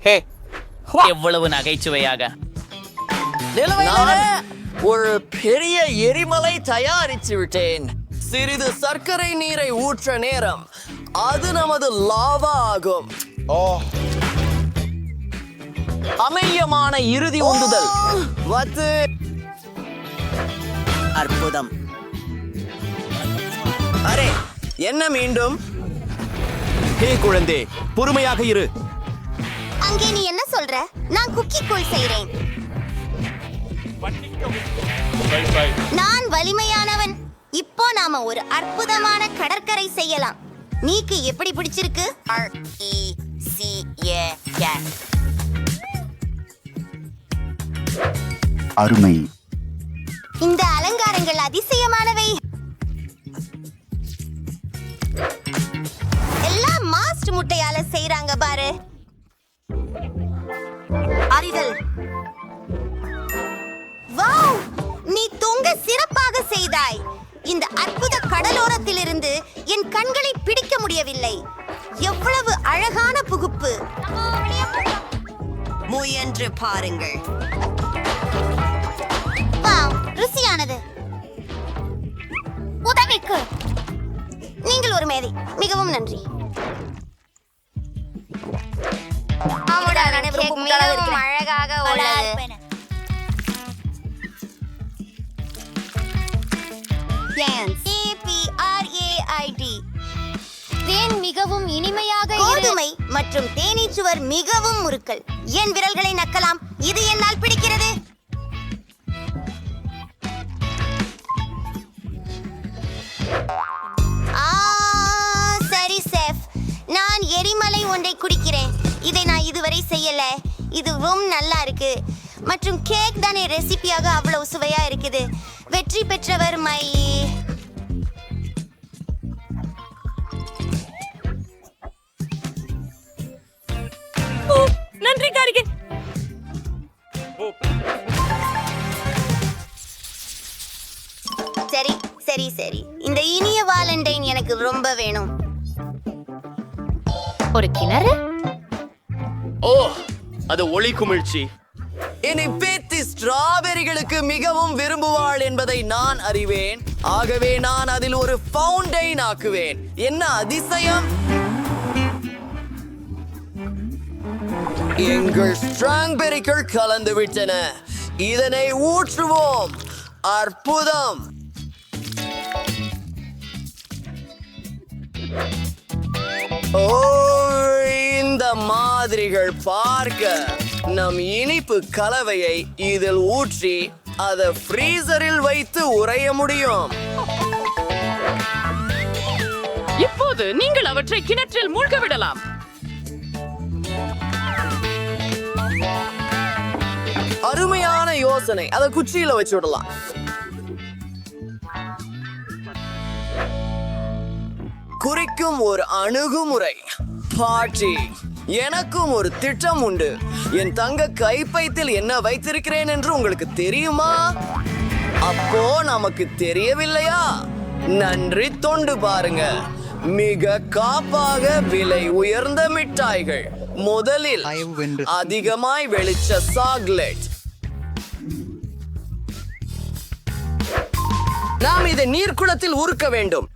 ஹே, எவ்வளவு நகைச்சுவையாக. நான் ஒரு பெரிய எரிமலை தயாரித்து விட்டேன். சிறிது சர்க்கரை நீரை ஊற்ற நேரம். அது நமது லாவா ஆகும். அமையமான இறுதி உந்துதல். வத்து. அற்புதம். அரே, என்ன மீண்டும்? ஹே குழந்தை, பொறுமையாக இரு. அங்கே நீ என்ன சொல்ற? நான் குக்கி கூழ் செய்றேன். நான் வலிமையானவன். இப்போ நாம ஒரு அற்புதமான கடற்கரை செய்யலாம். நீக்கு எப்படி பிடிச்சிருக்கு? அருமை. இந்த அலங்காரங்கள் அதிசயமானவை. எல்லாம் மாஸ்ட் முட்டையால செய்றாங்க பாரு. அறிதல். வாவ், நீ தொங்க சிறப்பாக செய்தாய். இந்த அற்புத கடலோரத்திலிருந்து என் கண்களை பிடிக்க முடியவில்லை. எவ்வளவு அழகான புகுப்பு. முயன்று பாருங்கள். வாவ், ருசியானது. உதவிக்கு நீங்கள் ஒரு மேதை. மிகவும் நன்றி. மிகவும் அழகாக உள்ளது. தேன் மிகவும் இனிமையாக. கோதுமை மற்றும் தேனீச்சுவர் மிகவும் முறுக்கல். என் விரல்களை நக்கலாம். இது என்னால் பிடிக்கிறது. சரி செஃப், நான் எரிமலை ஒன்றை குடிக்கிறேன். இதை நான் இதுவரை செய்யல. இது ரொம்ப நல்லா இருக்கு. மற்றும் கேக் தானே ரெசிபியாக அவ்வளவு சுவையா இருக்குது. வெற்றி பெற்றவர் மை. நன்றி காரிகை. சரி சரி சரி, இந்த இனிய வாலண்டைன் எனக்கு ரொம்ப வேணும். ஒரு கிணறு. ஓ, அது ஒளி குமிழ்ச்சி. இனி பேத்தி ஸ்ட்ராபெரிகளுக்கு மிகவும் விரும்புவாள் என்பதை நான் அறிவேன். ஆகவே நான் அதில் ஒரு ஃபவுண்டைன் ஆக்குவேன். என்ன அதிசயம்! எங்கள் ஸ்ட்ராபெரிகள் கலந்து விட்டன. இதனை ஊற்றுவோம். அற்புதம். ஓ, இந்த மாதிரிகள் பார்க்க நம் இனிப்பு கலவையை இதில் ஊற்றி அதை ஃப்ரீசரில் வைத்து உறைய முடியும். இப்போது நீங்கள் அவற்றை கிணற்றில் மூழ்க விடலாம். அருமையான யோசனை. அதை குச்சியில வச்சு விடலாம். குறிக்கும் ஒரு அணுகுமுறை. பார்ட்டி. எனக்கும் ஒரு திட்டம் உண்டு. என் தங்க கைப்பைத்தில் என்ன வைத்திருக்கிறேன் என்று உங்களுக்கு தெரியுமா? அப்போ நமக்கு தெரியவில்லையா? நன்றி, தொண்டு பாருங்க. மிக காப்பாக விலை உயர்ந்த மிட்டாய்கள். முதலில் அதிகமாய் வெளிச்ச சாக்லேட். நாம் இதை நீர்க்குளத்தில் உருக்க வேண்டும்.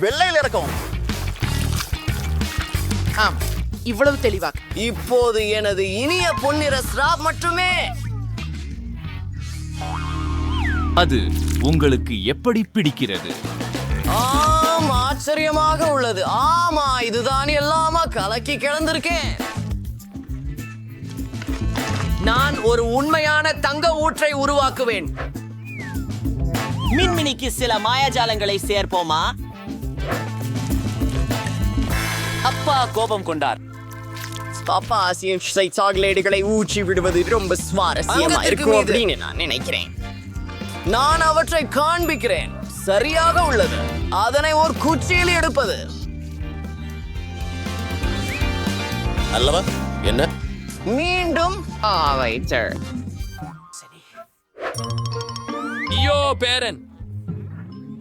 வெள்ளையில் இருக்கும். ஆம், இவ்வளவு தெளிவாக. இப்போது எனது இனிய பொன்னிற ஸ்ராப் மட்டுமே. அது உங்களுக்கு எப்படி பிடிக்கிறது? ஆம், ஆச்சரியமாக உள்ளது. ஆமா, இதுதான் எல்லாமா கலக்கி கிடந்திருக்கேன். நான் ஒரு உண்மையான தங்க ஊற்றை உருவாக்குவேன். மின்மினிக்கு சில மாயாஜாலங்களை சேர்ப்போமா? அப்பா கோபம் கொண்டார். பாப்பா ஆசியம் சாக்லேட்டுகளை ஊற்றி விடுவது ரொம்ப சுவாரஸ்யமா இருக்கும் அப்படின்னு நான் நினைக்கிறேன். நான் அவற்றை காண்பிக்கிறேன். சரியாக உள்ளது. அதனை ஒரு குச்சியில் எடுப்பது அல்லவா? என்ன மீண்டும் ஐயோ பேரன்,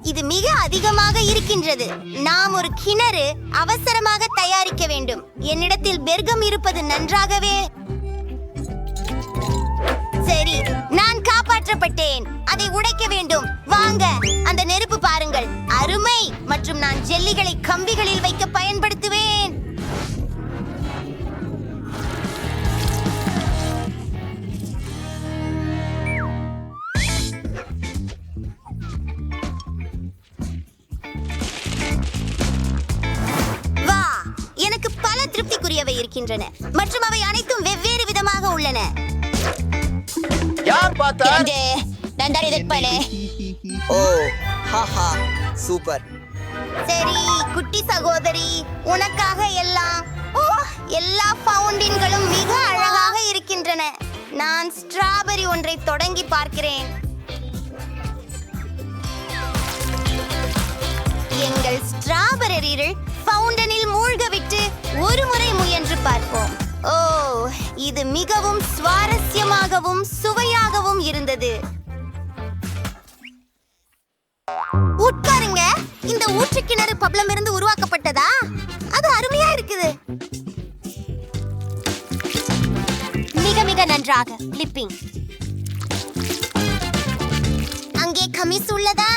இது மிக அதிகமாக இருக்கின்றது. நாம் ஒரு கிணறு அவசரமாக தயாரிக்க வேண்டும். என்னிடத்தில் பெர்கம் இருப்பது நன்றாகவே. சரி, நான் காப்பாற்றப்பட்டேன். அதை உடைக்க வேண்டும். வாங்க, அந்த நெருப்பு பாருங்கள், அருமை. மற்றும் நான் ஜெல்லிகளை கம்பிகளில் வைக்க பயன்படுத்துவேன். வா, எனக்கு பல திருப்திக்குரியவை இருக்கின்றன மற்றும் அவை அனைத்தும் வெவ்வேறு விதமாக உள்ளன. யார் பார்த்தா? ஓ, ஹாஹா, சூப்பர். சரி குட்டி சகோதரி, உனக்காக எல்லாம். ஓ, எல்லா ஃபவுண்டின்களும் மிக அழகாக இருக்கின்றன. நான் ஸ்ட்ராபெரி ஒன்றை தொடங்கி பார்க்கிறேன். எங்கள் ஸ்ட்ராபெரிகள் ஃபவுண்டனில் மூழ்கவிட்டு ஒரு முறை முயன்று பார்ப்போம். ஓ, இது மிகவும் சுவாரஸ்யமாகவும் சுவையாகவும் இருந்தது. உட்காருங்க. இந்த ஊற்று கிணறு பப்ளம் இருந்து உருவாக்கப்பட்டதா? அது அருமையா இருக்குது. மிக மிக நன்றாக. லிப்பிங். அங்கே கமிஸ் உள்ளதா?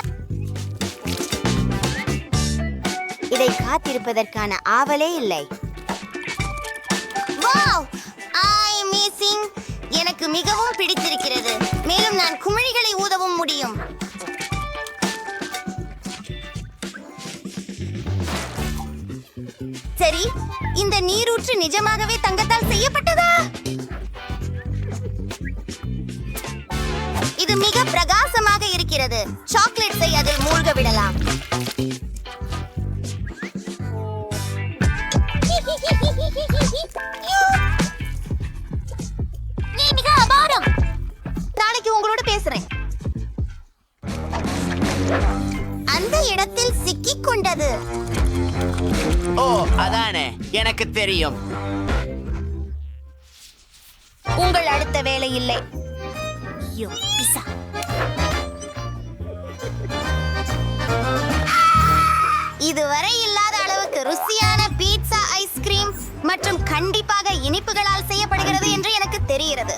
இதை காத்திருப்பதற்கான ஆவலே இல்லை. Wow, amazing. எனக்கு மிகவும் பிடித்திருக்கிறது. மேலும் நான் குமிழிகளை ஊதவும் முடியும். சரி, இந்த நீரூற்று நிஜமாகவே தங்கத்தால் செய்யப்பட்டதா? இது மிக பிரகாசமாக இருக்கிறது. சாக்லேட்ஸை அதில் மூழ்க விடலாம். நீ மிக அபாரம். நாளைக்கு உங்களோட பேசுறேன். அந்த இடத்தில் சிக்கிக் கொண்டது. ஓ, அதானே, எனக்கு தெரியும். உங்கள் அடுத்த வேலை இல்லை. ஐயோ, பிசா. இதுவரை இல்லாத அளவுக்கு ருசியான பீட்சா, ஐஸ்கிரீம் மற்றும் கண்டிப்பாக இனிப்புகளால் செய்யப்படுகிறது என்று எனக்கு தெரிகிறது.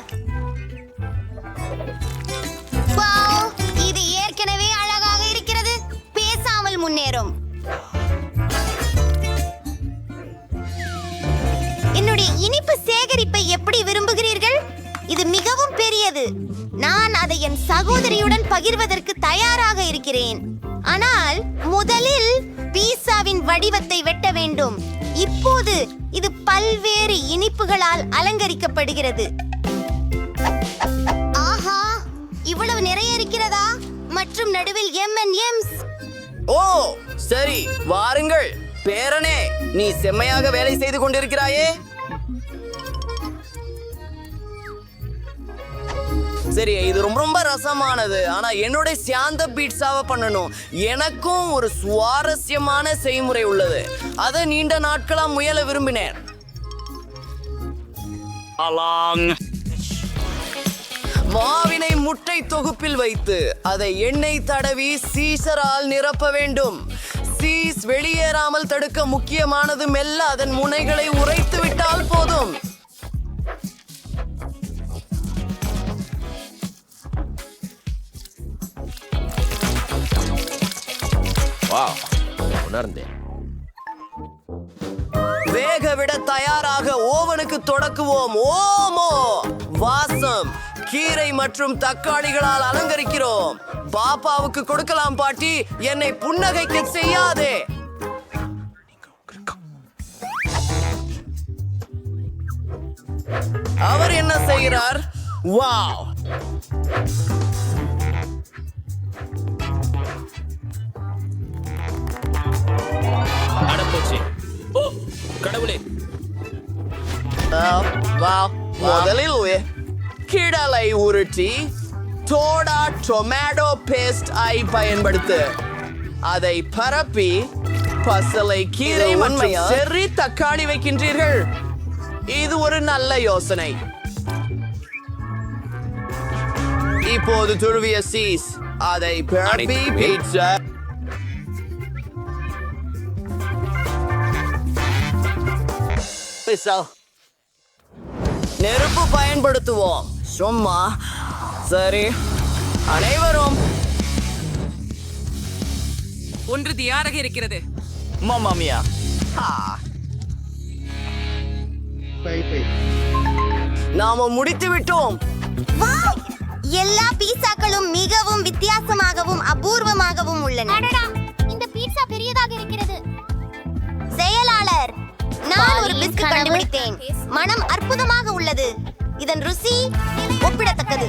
வாவ், இது ஏற்கனவே அழகாக இருக்கிறது. பேசாமல் முன்னேறும். என்னுடைய இனிப்பு சேகரிப்பை எப்படி விரும்புகிறீர்கள்? இது மிகவும் பெரியது. நான் அதை என் சகோதரியுடன் பகிர்வதற்கு தயாராக இருக்கிறேன். ஆனால் முதலில் பீஸாவின் வடிவத்தை வெட்ட வேண்டும். இப்போது இது பல்வேறு இனிப்புகளால் அலங்கரிக்கப்படுகிறது. ஆஹா, இவ்வளவு நிறைய இருக்கிறதா? மற்றும் நடுவில் M&M's. ஓ, சரி, வாருங்கள். பேரனே, நீ செம்மையாக வேலை செய்து கொண்டிருக்கிறாயே. சரி, இது ரொம்ப ரொம்ப ரசமானது. ஆனா என்னோட சாந்த பீட்சாவை பண்ணணும். எனக்கும் ஒரு சுவாரஸ்யமான செய்முறை உள்ளது. அதை நீண்ட நாட்களா முயல விரும்பினேன். மாவினை முட்டை தொகுப்பில் வைத்து அதை எண்ணெய் தடவி சீசரால் நிரப்ப வேண்டும். சீஸ் வெளியேறாமல் தடுக்க முக்கியமானது மெல்ல அதன் முனைகளை உடைத்து விட்டால் போதும். உணர்ந்தேன். வேக விட தயாராக ஓவனுக்கு தொடக்குவோம். ஓமோ வாசம் கீரை மற்றும் தக்காளிகளால் அலங்கரிக்கிறோம். பாப்பாவுக்கு கொடுக்கலாம் பாட்டி, என்னை புன்னகைக்க செய்யாதே. அவர் என்ன செய்கிறார்? வாவ், அடப்போச்சு. ஓ கடவுளே! முதலில் கிடலை உருட்டி சோடா டொமேட்டோ பேஸ்ட் ஐ பயன்படுத்து. அதை பரப்பி பசலை கீரை மற்றும் செர்ரி தக்காளி வைக்கின்றீர்கள். இது ஒரு நல்ல யோசனை. இப்போது துருவிய சீஸ் அதை பரப்பி பீட்சா நெருப்பு பயன்படுத்துவோம். சும்மா சரி, அனைவரும் ஒன்று தயாராக இருக்கிறது. மாமாமியா, நாம முடித்து விட்டோம். வாவ்! எல்லா பீஸாக்களும் மிகவும் வித்தியாசமாகவும் அபூர்வமாகவும் உள்ளன. இந்த பீட்சா பெரியதாக இருக்கிறது. செயலாளர், நான் ஒரு பிஸ்கட் கண்டுபிடித்தேன். மனம் அற்புதமாக உள்ளது. இதன் ருசி ஒப்பிடத்தக்கது.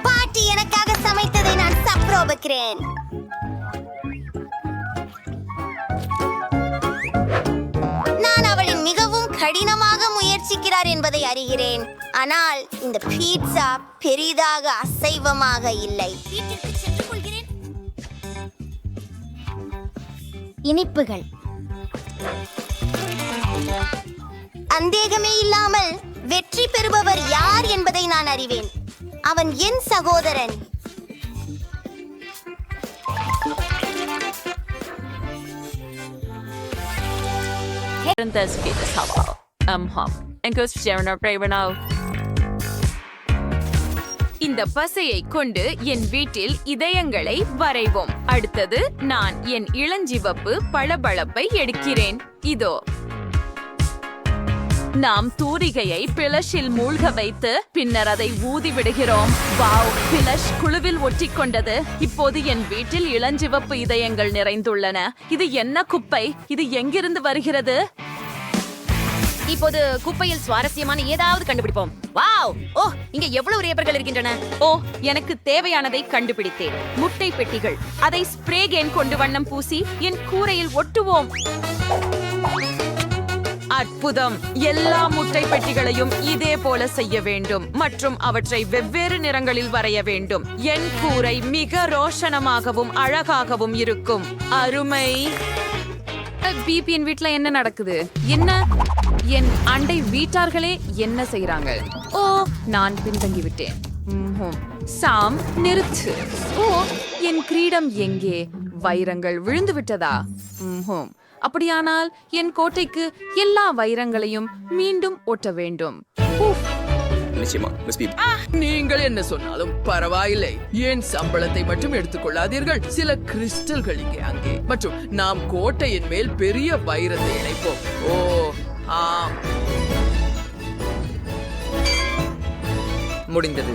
பாட்டி எனக்காக சமைத்ததை நான் சப்ரோபக்கிறேன். நான் அவளின் மிகவும் கடினமாக முயற்சிக்கிறார் என்பதை அறிகிறேன். ஆனால் இந்த பீட்சா பெரிதாக அசைவமாக இல்லை. இனிப்புகள் சந்தேகமே இல்லாமல் வெற்றி பெறுபவர் யார் என்பதை நான் அறிவேன். அவன் என் சகோதரன். Das geht es auch. இந்த பசையை கொண்டு என் வீட்டில் இதயங்களை வரைவோம். அடுத்தது நான் என் இளஞ்சிவப்பு பளபளப்பை எடுக்கிறேன். இதோ நாம் தூரிகையை பிளஷில் மூழ்க வைத்து பின்னர் அதை ஊதி விடுகிறோம். வாவ், பிளஷ் குழுவில் ஒட்டிக்கொண்டது. இப்போது என் வீட்டில் இளஞ்சிவப்பு இதயங்கள் நிறைந்துள்ளன. இது என்ன குப்பை? இது எங்கிருந்து வருகிறது? இப்போது குப்பையில் சுவாரஸ்யமான ஏதாவது கண்டுபிடிப்போம். வாவ்! ஓ, இங்க எவ்வளவு ரேப்பர்கள் இருக்கின்றன. ஓ, எனக்கு தேவையானதை கண்டுபிடித்தேன். முட்டை பெட்டிகள். அதை ஸ்ப்ரே கேன் கொண்டு வண்ணம் பூசி என் கூரையில் ஒட்டுவோம். அற்புதம்! எல்லா முட்டை பெட்டிகளையும் இதே போல செய்ய வேண்டும் மற்றும் அவற்றை வெவ்வேறு நிறங்களில் வரைய வேண்டும். என் கூரை மிக ரோஷனமாகவும் அழகாகவும் இருக்கும். அருமை! பிபியின் வீட்ல என்ன நடக்குது? என்ன என் அண்டை வீட்டார்களே என்ன செய்றாங்க? ஓ, நான் பின்தங்கி விட்டேன். சாம், நிறுத்து. ஓ, என் கிரீடம் எங்கே? வைரங்கள் விழுந்து விட்டதா? அப்படியானால் என் கோட்டைக்கு எல்லா வைரங்களையும் மீண்டும் ஒட்ட வேண்டும். நீங்கள் என்ன சொன்னாலும் பரவாயில்லை. என் சம்பளத்தை மட்டும் எடுத்துக்கொள்ளாதீர்கள். சில கிறிஸ்டல்கள் இங்கே அங்கே மற்றும் நாம் கோட்டையின் மேல் பெரிய வைரத்தை இணைப்போம். ஓ ஆம், முடிந்தது.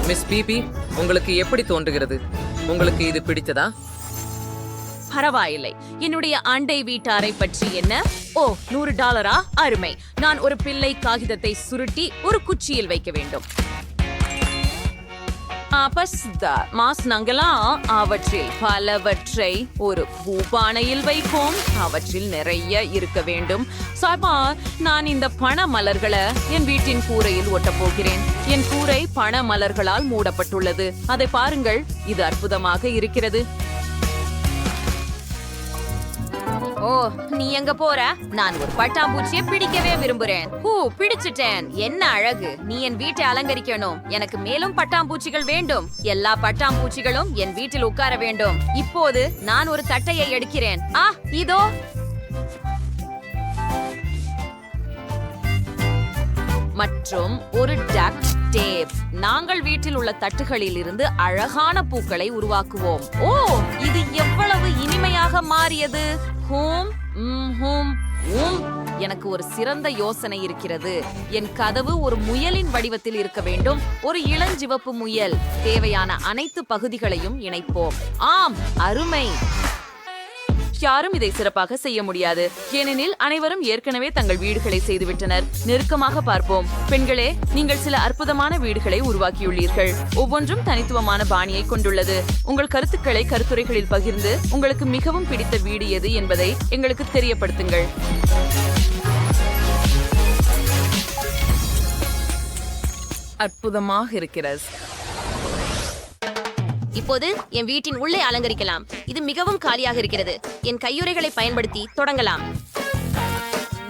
மிஸ் பிபி, உங்களுக்கு எப்படி தோன்றுகிறது? உங்களுக்கு இது பிடித்ததா? பரவாயில்லை. என்னுடைய அண்டை வீட்டாரை பற்றி என்ன? ஓ, $100 அருமை. நான் ஒரு பிள்ளை காகிதத்தை சுருட்டி ஒரு குச்சியில் வைக்க வேண்டும். நாங்கெல்லாம் அவற்றில் பலவற்றை ஒரு பூபானையில் வைப்போம். அவற்றில் நிறைய இருக்க வேண்டும். சாபா, நான் இந்த பண மலர்களை என் வீட்டின் கூரையில் ஒட்டப் போகிறேன். என் கூரை பண மலர்களால் மூடப்பட்டுள்ளது. அதை பாருங்கள், இது அற்புதமாக இருக்கிறது. ஓ, நீ எங்க போற? நான் ஒரு பட்டாம்பூச்சியை பிடிக்கவே விரும்புறேன். பிடிச்சிட்டேன். என்ன அழகு! நீ என் வீட்டை அலங்கரிக்கணும். எனக்கு மேலும் பட்டாம்பூச்சிகள் வேண்டும். எல்லா பட்டாம்பூச்சிகளும் என் வீட்டில் உட்கார வேண்டும். இப்போது நான் ஒரு தட்டையை எடுக்கிறேன். இதோ. மற்றும் ஒரு டக் டேப். நாங்கள் வீட்டில் உள்ள தட்டுகளில் இருந்து அழகான பூக்களை உருவாக்குவோம். ஓ, இது எவ்வளவு இனிமையாக மாறியது! எனக்கு ஒரு சிறந்த யோசனை இருக்கிறது. என் கதவு ஒரு முயலின் வடிவத்தில் இருக்க வேண்டும். ஒரு இளஞ்சிவப்பு முயல். தேவையான அனைத்து பகுதிகளையும் இணைப்போம். ஆம், அருமை. யாரும் இதை சிறப்பாக செய்ய முடியாது, ஏனெனில் அனைவரும் ஏற்கனவே தங்கள் வீடுகளை செய்துவிட்டனர். நெருக்கமாக பார்ப்போம். பெண்களே, நீங்கள் சில அற்புதமான வீடுகளை உருவாக்கியுள்ளீர்கள். ஒவ்வொன்றும் தனித்துவமான பாணியை கொண்டுள்ளது. உங்கள் கருத்துக்களை கருத்துரைகளில் பகிர்ந்து உங்களுக்கு மிகவும் பிடித்த வீடு எது என்பதை எங்களுக்கு தெரியப்படுத்துங்கள். அற்புதமாக இருக்கிறது. இப்போது என் வீட்டின் உள்ளே அலங்கரிக்கலாம். இது மிகவும் காலியாக இருக்கிறது. என் கையுறைகளை பயன்படுத்தி தொடங்கலாம்.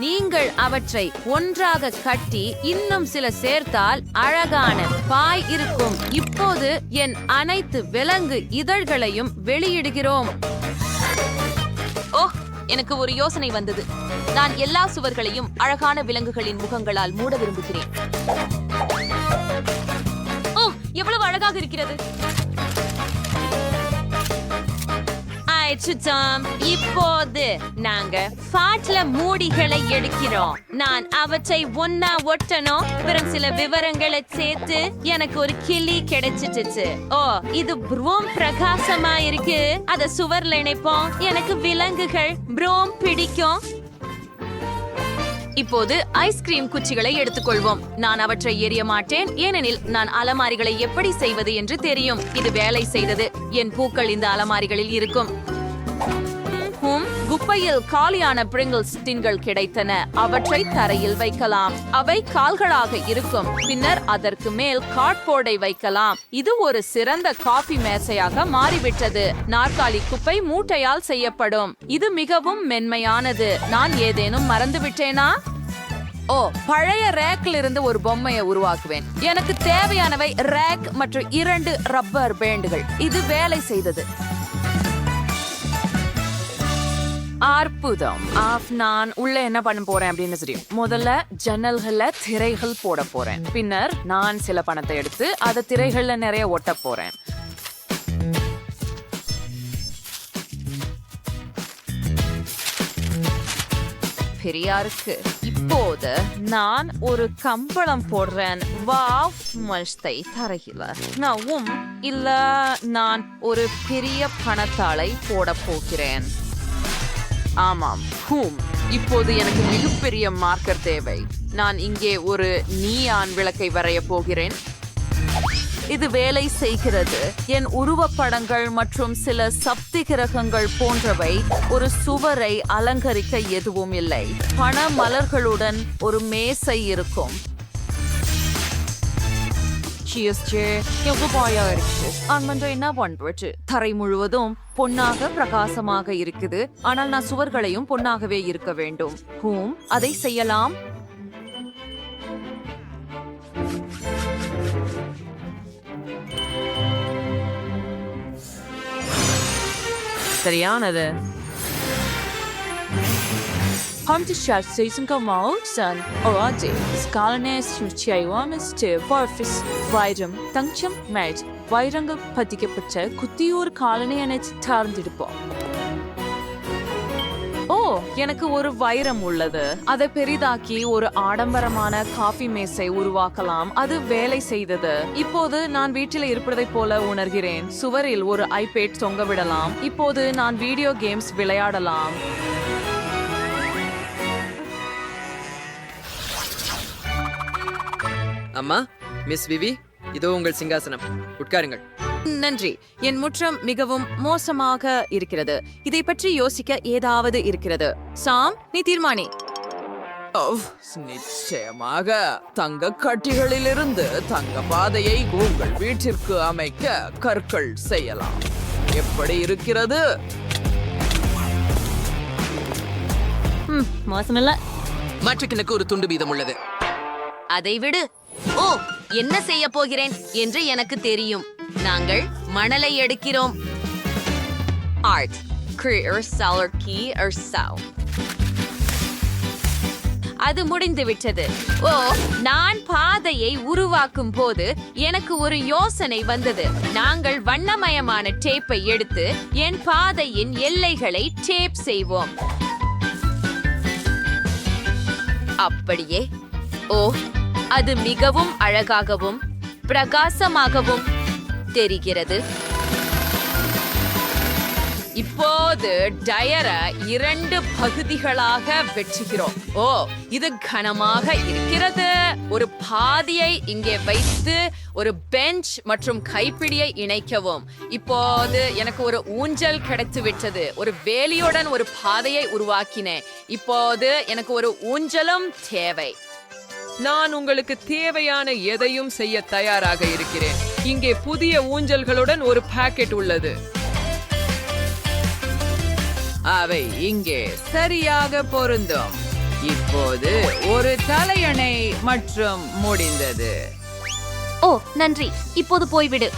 நீங்கள் அவற்றை ஒன்றாக கட்டி இன்னும் சில சேர்த்தால் அழகான பாய் இருக்கும். இப்போது என் அனைத்து விலங்கு இதழ்களையும் வெளியிடுகிறோம். எனக்கு ஒரு யோசனை வந்தது. நான் எல்லா சுவர்களையும் அழகான விலங்குகளின் முகங்களால் மூட விரும்புகிறேன். எவ்வளவு அழகாக இருக்கிறது! இப்போது நாங்க பாட்ல மூடிகளை எடுக்கிறோம். நான் அவற்றை ஒன்னா ஒட்டணும். அப்புறம் சில விவரங்களை சேர்த்து எனக்கு ஒரு கிளி கிடைச்சிட்டு. இது ப்ரோம் பிரகாசமா இருக்கு. அத சுவர்ல இணைப்போம். எனக்கு விலங்குகள் ப்ரோம் பிடிக்கும். இப்போது ஐஸ்கிரீம் குச்சிகளை எடுத்துக்கொள்வோம். நான் அவற்றை எரிய மாட்டேன், ஏனெனில் நான் அலமாரிகளை எப்படி செய்வது என்று தெரியும். இது வேலை செய்தது. என் பூக்கள் இந்த அலமாரிகளில் இருக்கும். குப்பையில் காலியான பிரிங்கிள்ஸ் டின்கள் கிடைத்தன. அவற்றை தரையில் வைக்கலாம். அவை கால்களாக இருக்கும். பின்னர் அதற்கு மேல் கார்ட்போர்டை வைக்கலாம். இது ஒரு சிறந்த காபி மேசையாக மாறிவிட்டது. நாற்காலி குப்பை மூட்டையால் செய்யப்படும். இது மிகவும் மென்மையானது. நான் ஏதேனும் மறந்துவிட்டேனா? பழைய ரேக்ல இருந்து ஒரு பொம்மையை உருவாக்குவேன். எனக்கு தேவையானவை ரேக் மற்றும் 2 ரப்பர் பேண்டுகள். இது வேலை செய்தது. அற்புதம். நான் உள்ள என்ன பண்ண போறேன் அப்படின்னு தெரியும். முதல்ல ஜன்னல்கள்ல திரைகள் போட போறேன். பின்னர் நான் சில பணத்தை எடுத்து அதை திரைகள்ல நிறைய ஒட்ட போறேன். பெரியாருக்கு. இப்போது நான் ஒரு கம்பளம் போடுறேன். வாவ், மஸ்தை தரையில நான் இல்ல, நான் ஒரு பெரிய பணத்தாளை போட போகிறேன். ஆமாம், இப்போது எனக்கு மிகப்பெரிய மார்க்கர் தேவை. நான் இங்கே ஒரு நீயான் விளக்கை வரைய போகிறேன். இது வேலை செய்கிறது. என் உருவப்படங்கள் மற்றும் சில சக்தி கிரகங்கள் போன்றவை. ஒரு சுவரை அலங்கரிக்க எதுவும் இல்லை. பண மலர்களுடன் ஒரு மேசை இருக்கும். என்ன பண்றது? தரை முழுவதும் பொன்னாக பிரகாசமாக இருக்குது. ஆனால் நான் சுவர்களையும் பொன்னாகவே இருக்க வேண்டும். அதை செய்யலாம். சரியானது. Kommt ich als Saisonkamau san orade skalnes chuchaiwanes warfis வைரம் தங்கம் மேட் வைரங்கள் பதிக்கப்பட்ட குத்தியூர் காலனியை சார்ந்திருப்போம். எனக்கு ஒரு வைரம் உள்ளது. அதை பெரிதாக்கி ஒரு ஆடம்பரமான காஃபி மேசை உருவாக்கலாம். அது வேலை செய்தது. இப்போது நான் வீட்டில் இருப்பதை போல உணர்கிறேன். சுவரில் ஒரு ஐபேட் தொங்க விடலாம். இப்போது நான் வீடியோ கேம்ஸ் விளையாடலாம். அம்மா, மிஸ் விவி, இதோ உங்கள் சிங்காசனம், உட்காருங்கள். நன்றி. என் முற்றம் மிகவும் மோசமாக இருக்கிறது. இதை பற்றி யோசிக்க ஏதாவது இருக்கிறது. சாம், நீ தீர்மானி. நிச்சயமாக தங்க கட்டிகளிலிருந்து தங்க பாதையை உங்கள் வீட்டிற்கு அமைக்க கற்கள் செய்யலாம். எப்படி இருக்கிறது? மோசமில்ல. மற்றக்கிணக்கு ஒரு துண்டு வீதம் உள்ளது. அதை விடு. ஓ, என்ன செய்ய போகிறேன் என்று எனக்கு தெரியும். நாங்கள் மணலை எடுக்கிறோம். Art, creator, seller, key or sell. அது முடிந்து விட்டது. ஓ, நான் பாதையை உருவாக்கும் போது எனக்கு ஒரு யோசனை வந்தது. நாங்கள் வண்ணமயமான டேப்பை எடுத்து என் பாதையின் எல்லைகளை டேப் செய்வோம். அப்படியே. ஓ, அது மிகவும் அழகாகவும் பிரகாசமாகவும் தெரிகிறது. இப்போது டயரை 2 பகுதிகளாக வெட்டுகிறோம். ஓ, இது கனமாக இருக்கிறது. ஒரு பாதியை இங்கே வைத்து ஒரு பெஞ்ச் மற்றும் கைப்பிடியை இணைக்கவும். இப்போது எனக்கு ஒரு ஊஞ்சல் கிடைத்து விட்டது. ஒரு வேலியுடன் ஒரு பாதையை உருவாக்கினேன். இப்போது எனக்கு ஒரு ஊஞ்சலும் தேவை. நான் உங்களுக்கு தேவையான எதையும் செய்ய தயாராக இருக்கிறேன். இங்கே புதிய ஊஞ்சல்களுடன் ஒரு பாக்கெட் உள்ளது. அவை இங்கே சரியாக பொருந்தும். இப்போது ஒரு தலையணை மற்றும் முடிந்தது. ஓ, நன்றி. இப்போது போய்விடு.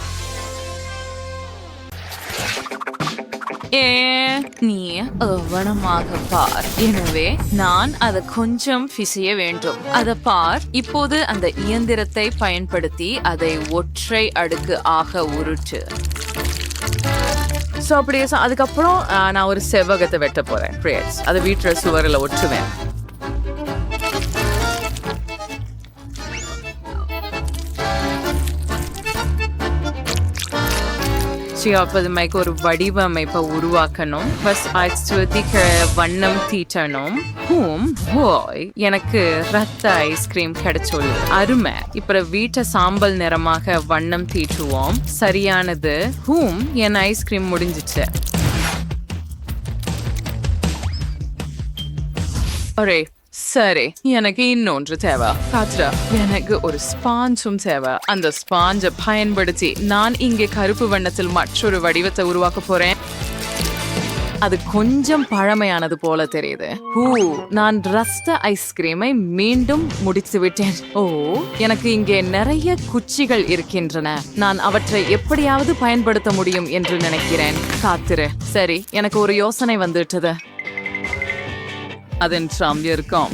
நீ கவனமாக பார். எனவே நான் அதை கொஞ்சம் பிசைய வேண்டும். அதை பார். இப்போது அந்த இயந்திரத்தை பயன்படுத்தி அதை ஒற்றை அடுக்கு ஆக உருட்டு. அப்படியே அதுக்கப்புறம் நான் ஒரு செவ்வகத்தை வெட்ட போறேன். அதை வீட்டுல சுவரில் ஒட்டுவேன். அப்போதுமைக்கு ஒரு வடிவமைப்பை உருவாக்கணும். வண்ணம் தீட்டணும். எனக்கு ரத்த ஐஸ்கிரீம் கிடைச்சுள்ளது. அருமை. இப்ப வீட்டை சாம்பல் நிறமாக வண்ணம் தீட்டுவோம். சரியானது. என் ஐஸ்கிரீம் முடிஞ்சிச்சு. அரே, சரி, எனக்கு இன்னொன்று தேவை. காத்ரா, எனக்கு ஒரு ஸ்பாஞ்சும் தேவை. அந்த ஸ்பாஞ்சை பயன்படுத்தி நான் இங்கே கருப்பு வண்ணத்தில் மற்றொரு வடிவத்தை உருவாக்க போறேன். அது கொஞ்சம் பழமையானது போல தெரியுது. நான் ரஸ்த ஐஸ்கிரீமை மீண்டும் முடித்து விட்டேன். ஓ, எனக்கு இங்கே நிறைய குச்சிகள் இருக்கின்றன. நான் அவற்றை எப்படியாவது பயன்படுத்த முடியும் என்று நினைக்கிறேன். காத்திரு. சரி, எனக்கு ஒரு யோசனை வந்துட்டது. அதன் இருக்கும்.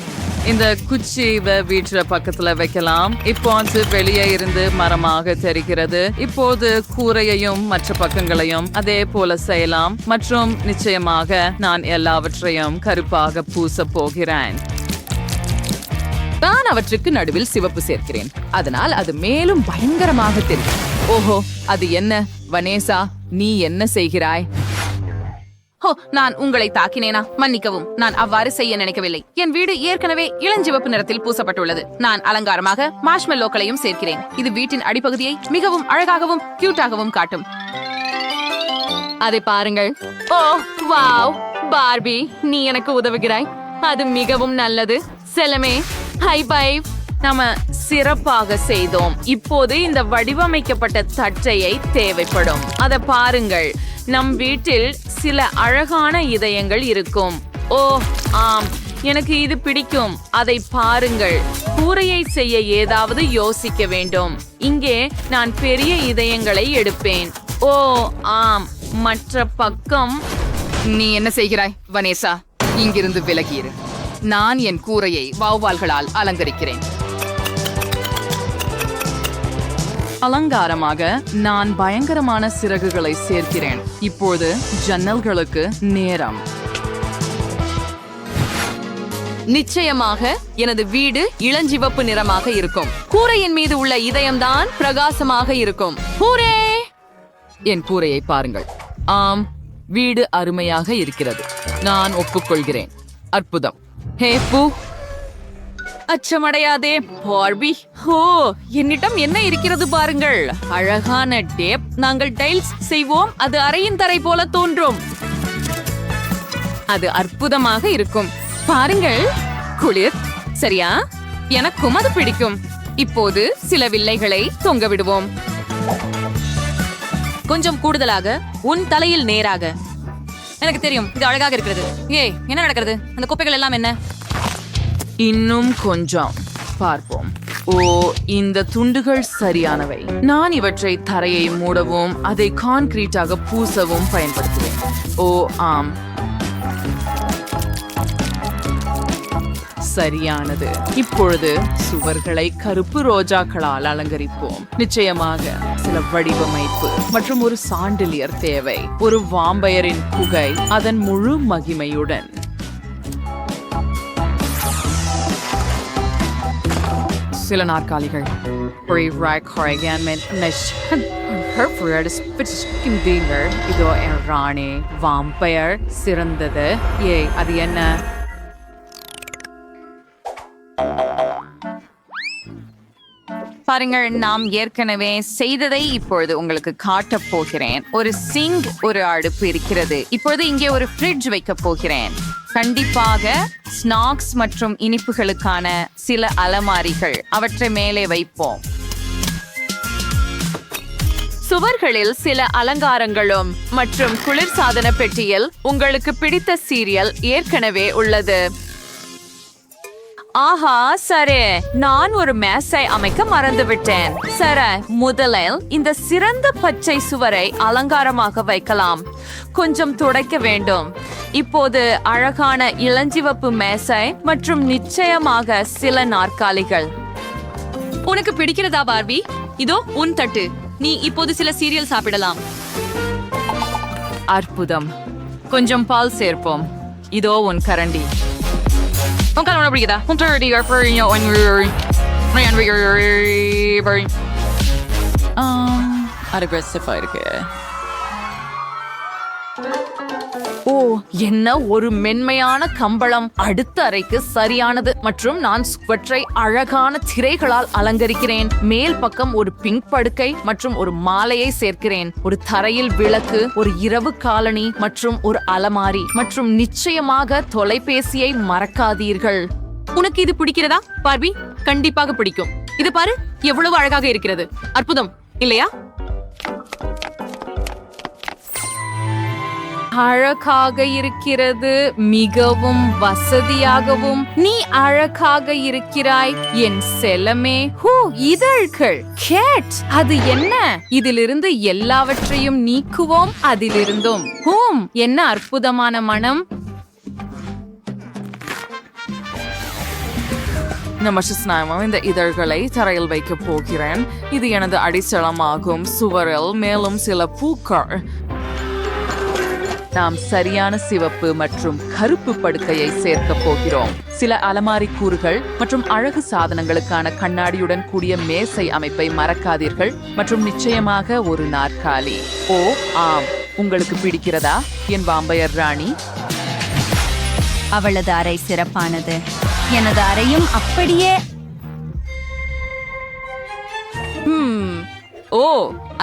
இந்த குச்சி வீட்டுல பக்கத்துல வைக்கலாம். இப்போ அது வெளியே இருந்து மரமாக தெரிகிறது. இப்போது கூரையையும் மற்ற பக்கங்களையும் அதே போல செய்யலாம். மற்றும் நிச்சயமாக நான் எல்லாவற்றையும் கருப்பாக பூச போகிறேன். நான் அவற்றுக்கு நடுவில் சிவப்பு சேர்க்கிறேன். அதனால் அது மேலும் பயங்கரமாக தெரியும். ஓஹோ, அது என்ன? வனேசா, நீ என்ன செய்கிறாய்? நான் உங்களை தாக்கினேனா? மன்னிக்கவும், நான் அவ்வாறு செய்ய நினைக்கவில்லை. என் வீடு ஏற்கனவே இளஞ்சிவப்பு நிறத்தில் பூசப்பட்டுள்ளது. நான் அலங்காரமாக மார்ஷ்மெல்லோக்களையும் சேர்க்கிறேன். இது வீட்டின் அடிப்பகுதியை மிகவும் அழகாகவும் கியூட்டாகவும் காட்டும். அதை பாருங்கள். ஓ, வாவ், பார்பி, நீ எனக்கு உதவுகிறாய். அது மிகவும் நல்லது. செல்லமே, ஹை பைவ். நாம சிறப்பாக செய்தோம். இப்போது இந்த வடிவமைக்கப்பட்ட தட்டையை தேவைப்படும். அதை பாருங்கள். நம் வீட்டில் சில அழகான இதயங்கள் இருக்கும். ஓ, ஆம், எனக்கு இது பிடிக்கும். அதை பாருங்கள். கூரையை செய்ய ஏதாவது யோசிக்க வேண்டும். இங்கே நான் பெரிய இதயங்களை எடுப்பேன். ஓ, ஆம், மற்ற பக்கம். நீ என்ன செய்கிறாய், வனேசா? இங்கிருந்து விலகியிரு. நான் என் கூரையை வௌவால்களால் அலங்கரிக்கிறேன். அலங்காரமாக நான் பயங்கரமான சிறகுகளை சேர்க்கிறேன். இப்போது ஜன்னல்களுக்கு நேரம். நிச்சயமாக எனது வீடு இளஞ்சிவப்பு நிறமாக இருக்கும். கூரையின் மீது உள்ள இதயம்தான் பிரகாசமாக இருக்கும். ஹூரே! என் கூரையை பாருங்கள். ஆம், வீடு அருமையாக இருக்கிறது. நான் ஒப்புக்கொள்கிறேன். அற்புதம். ஹே பூ, அச்சமடையாதே பார்பி. ஓ, என்னிடம் என்ன இருக்கிறது பாருங்கள். அழகான டேப். நாங்கள் டைல்ஸ் செய்வோம். அது அறையின் தரை போல தோன்றும். அது அற்புதமாக இருக்கும். பாருங்கள், குளிர். சரியா? எனக்கும் அது பிடிக்கும். இப்போது சில வில்லைகளை தொங்க விடுவோம். கொஞ்சம் கூடுதலாக உன் தலையில் நேராக. எனக்கு தெரியும், இது அழகாக இருக்கிறது. ஏய், என்ன நடக்கிறது? அந்த குப்பைகள் எல்லாம் என்ன? இன்னும் கொஞ்சம் பார்ப்போம். ஓ, இந்த துண்டுகள் சரியானவை. நான் இவற்றை தரையை மூடவும் அதை கான்கிரீட்டாக பூசவும் பயன்படுத்துவேன். ஓ ஆம், சரியானது. இப்பொழுது சுவர்களை கருப்பு ரோஜாக்களால் அலங்கரிப்போம். நிச்சயமாக சில வடிவமைப்பு மற்றும் ஒரு சாண்டிலியர் தேவை. ஒரு வாம்பயரின் குகை அதன் முழு மகிமையுடன். சில நாற்காலிகள். இதோ என் ராணி வாம்பயர் சிறந்தது. ஏய், அது என்ன? பாருங்கள், நாம் ஏற்கனவே செய்ததை இப்பொழுது உங்களுக்கு காட்டப் போகிறேன். ஒரு சிங்க், ஒரு அடுப்பு இருக்கிறது. இப்பொழுது இங்கே ஒரு ஃப்ரிட்ஜ் வைக்க போகிறேன். கண்டிப்பாக ஸ்நாக்ஸ் மற்றும் இனிப்புகளுக்கான சில அலமாரிகள். அவற்றை மேலே வைப்போம். சுவர்களில் சில அலங்காரங்களும் மற்றும் குளிர்சாதன பெட்டியில் உங்களுக்கு பிடித்த சீரியல் ஏற்கனவே உள்ளது. ஆஹா, சரி, நான் ஒரு மேசை அமைக்க மறந்துவிட்டேன். சரி, முதலில் இந்த சிறந்த பச்சை சுவரை அலங்காரமாக வைக்கலாம். கொஞ்சம் துடைக்க வேண்டும். இப்போது அழகான இளஞ்சிவப்பு மேசை மற்றும் நிச்சயமாக சில நாற்காலிகள். உனக்கு பிடிக்கிறதா பார்பி? இதோ உன் தட்டு. நீ இப்போது சில சீரியல் சாப்பிடலாம். அற்புதம். கொஞ்சம் பால் சேர்ப்போம். இதோ உன் கரண்டி. ஓ, என்ன ஒரு மென்மையான கம்பளம். அடுத்த அறைக்கு சரியானது. மற்றும் நான் சுவற்றை அழகான திரைகளால் அலங்கரிக்கிறேன். மேல் பக்கம் ஒரு பிங்க் படுக்கை மற்றும் ஒரு மாலையை சேர்க்கிறேன். ஒரு தரையில் விளக்கு, ஒரு இரவு காலணி மற்றும் ஒரு அலமாரி. மற்றும் நிச்சயமாக தொலைபேசியை மறக்காதீர்கள். உனக்கு இது பிடிக்கிறதா பார்பி? கண்டிப்பாக பிடிக்கும். இது பாரு, எவ்வளவு அழகாக இருக்கிறது. அற்புதம் இல்லையா? அழகாக இருக்கிறது. மிகவும் வசதியாகவும். நீ அழகாக இருக்கிறாய் என் செல்லமே. ஹூ, இதழ்கள். கேட், அது என்ன? இதிலிருந்து எல்லாவற்றையும் நீக்குவோம். அதிலிருந்தும். ஹூம், என்ன அற்புதமான மனம். இந்த இதழ்களை தரையில் வைக்க போகிறேன். இது எனது அடித்தளமாகும். சுவரில் மேலும் சில பூக்கள். நாம் சரியான சிவப்பு மற்றும் கருப்பு படுக்கையை சேர்க்க போகிறோம். சில அலமாரி கூறுகள் மற்றும் அழகு சாதனங்களுக்கான கண்ணாடியுடன் கூடிய மேசை அமைப்பை மறக்காதீர்கள். மற்றும் நிச்சயமாக ஒரு நாற்காலி. ஓ ஆம், உங்களுக்கு பிடிக்கிறதா என் வாம்பயர் ராணி? அவளது அறை சிறப்பானது. எனது அறையும் அப்படியே. ஓ,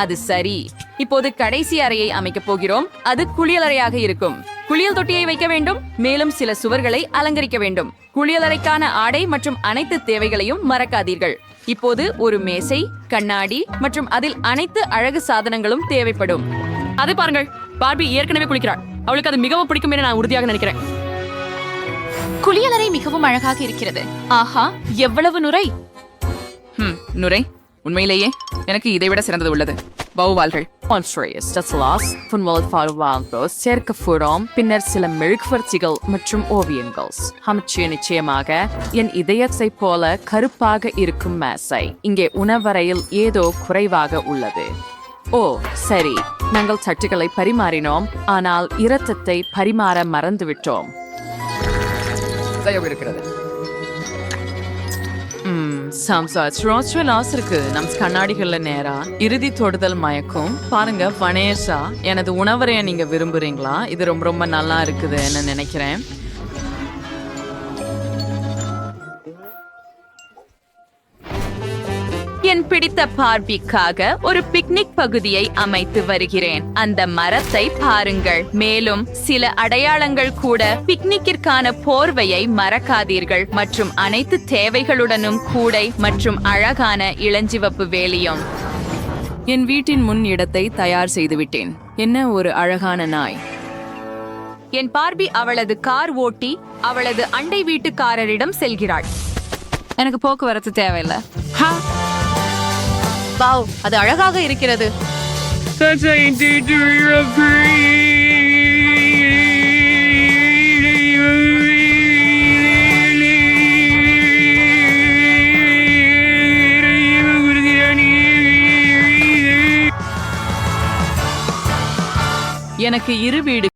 அது சரி. இப்போது கடைசி அறையை அமைக்க போகிறோம். அது குளியலறையாக இருக்கும். குளியல் தொட்டியை வைக்க வேண்டும். மேலும் சில சுவர்களை அலங்கரிக்க வேண்டும். குளியலறைக்கான ஆடை மற்றும் அனைத்து தேவைகளையும் மறக்காதீர்கள். இப்போது ஒரு மேசை, கண்ணாடி மற்றும் அதில் அனைத்து அழகு சாதனங்களும் தேவைப்படும். அதை பாருங்கள், பார்பி ஏற்கனவே குளிக்கிறாள். அவளுக்கு அது மிகவும் பிடிக்கும் என நான் உறுதியாக நினைக்கிறேன். குளியலறை மிகவும் அழகாக இருக்கிறது. ஆஹா, எவ்வளவு நுரை. நுரை உண்மையிலேயே எனக்கு இதைவிட சிறந்தது உள்ளது. பவுவால்கள், பின்னர் சில மெழுகுவர்த்திகள் மற்றும் ஓவியங்கள். நிச்சயமாக என் இதயத்தை போல கருப்பாக இருக்கும் மேசை. இங்கே உணவறையில் ஏதோ குறைவாக உள்ளது. ஓ சரி, நாங்கள் தட்டுகளை பரிமாறினோம், ஆனால் இரத்தத்தை பரிமாற மறந்துவிட்டோம். இருக்கிறது. இருக்கு. நம் கண்ணாடிகள்ல நேரா இறுதி தொடுதல் மயக்கும். பாருங்க வனேஷா, எனது உணவறைய நீங்க விரும்புறீங்களா? இது ரொம்ப ரொம்ப நல்லா இருக்குதுன்னு நினைக்கிறேன். என் பிடித்த பார்பிக்காக ஒரு பிக்னிக் பகுதியை அமைத்து வருகிறேன். அந்த மரத்தை பாருங்கள். மேலும் சில அடையாளங்கள் கூட. பிக்னிக்கிற்கான போர்வையை மறக்காதீர்கள் மற்றும் அனைத்து தேவைகளுடனும் கூடை மற்றும் அழகான இளஞ்சிவப்பு வேலியும். என் வீட்டின் முன் இடத்தை தயார் செய்து விட்டேன். என்ன ஒரு அழகான நாய். என் பார்பி அவளது கார் ஓட்டி அவளது அண்டை வீட்டுக்காரரிடம் செல்கிறாள். எனக்கு போக்குவரத்து தேவையில்லை. வாவ், அது அழகாக இருக்கிறது. எனக்கு 2 வீடு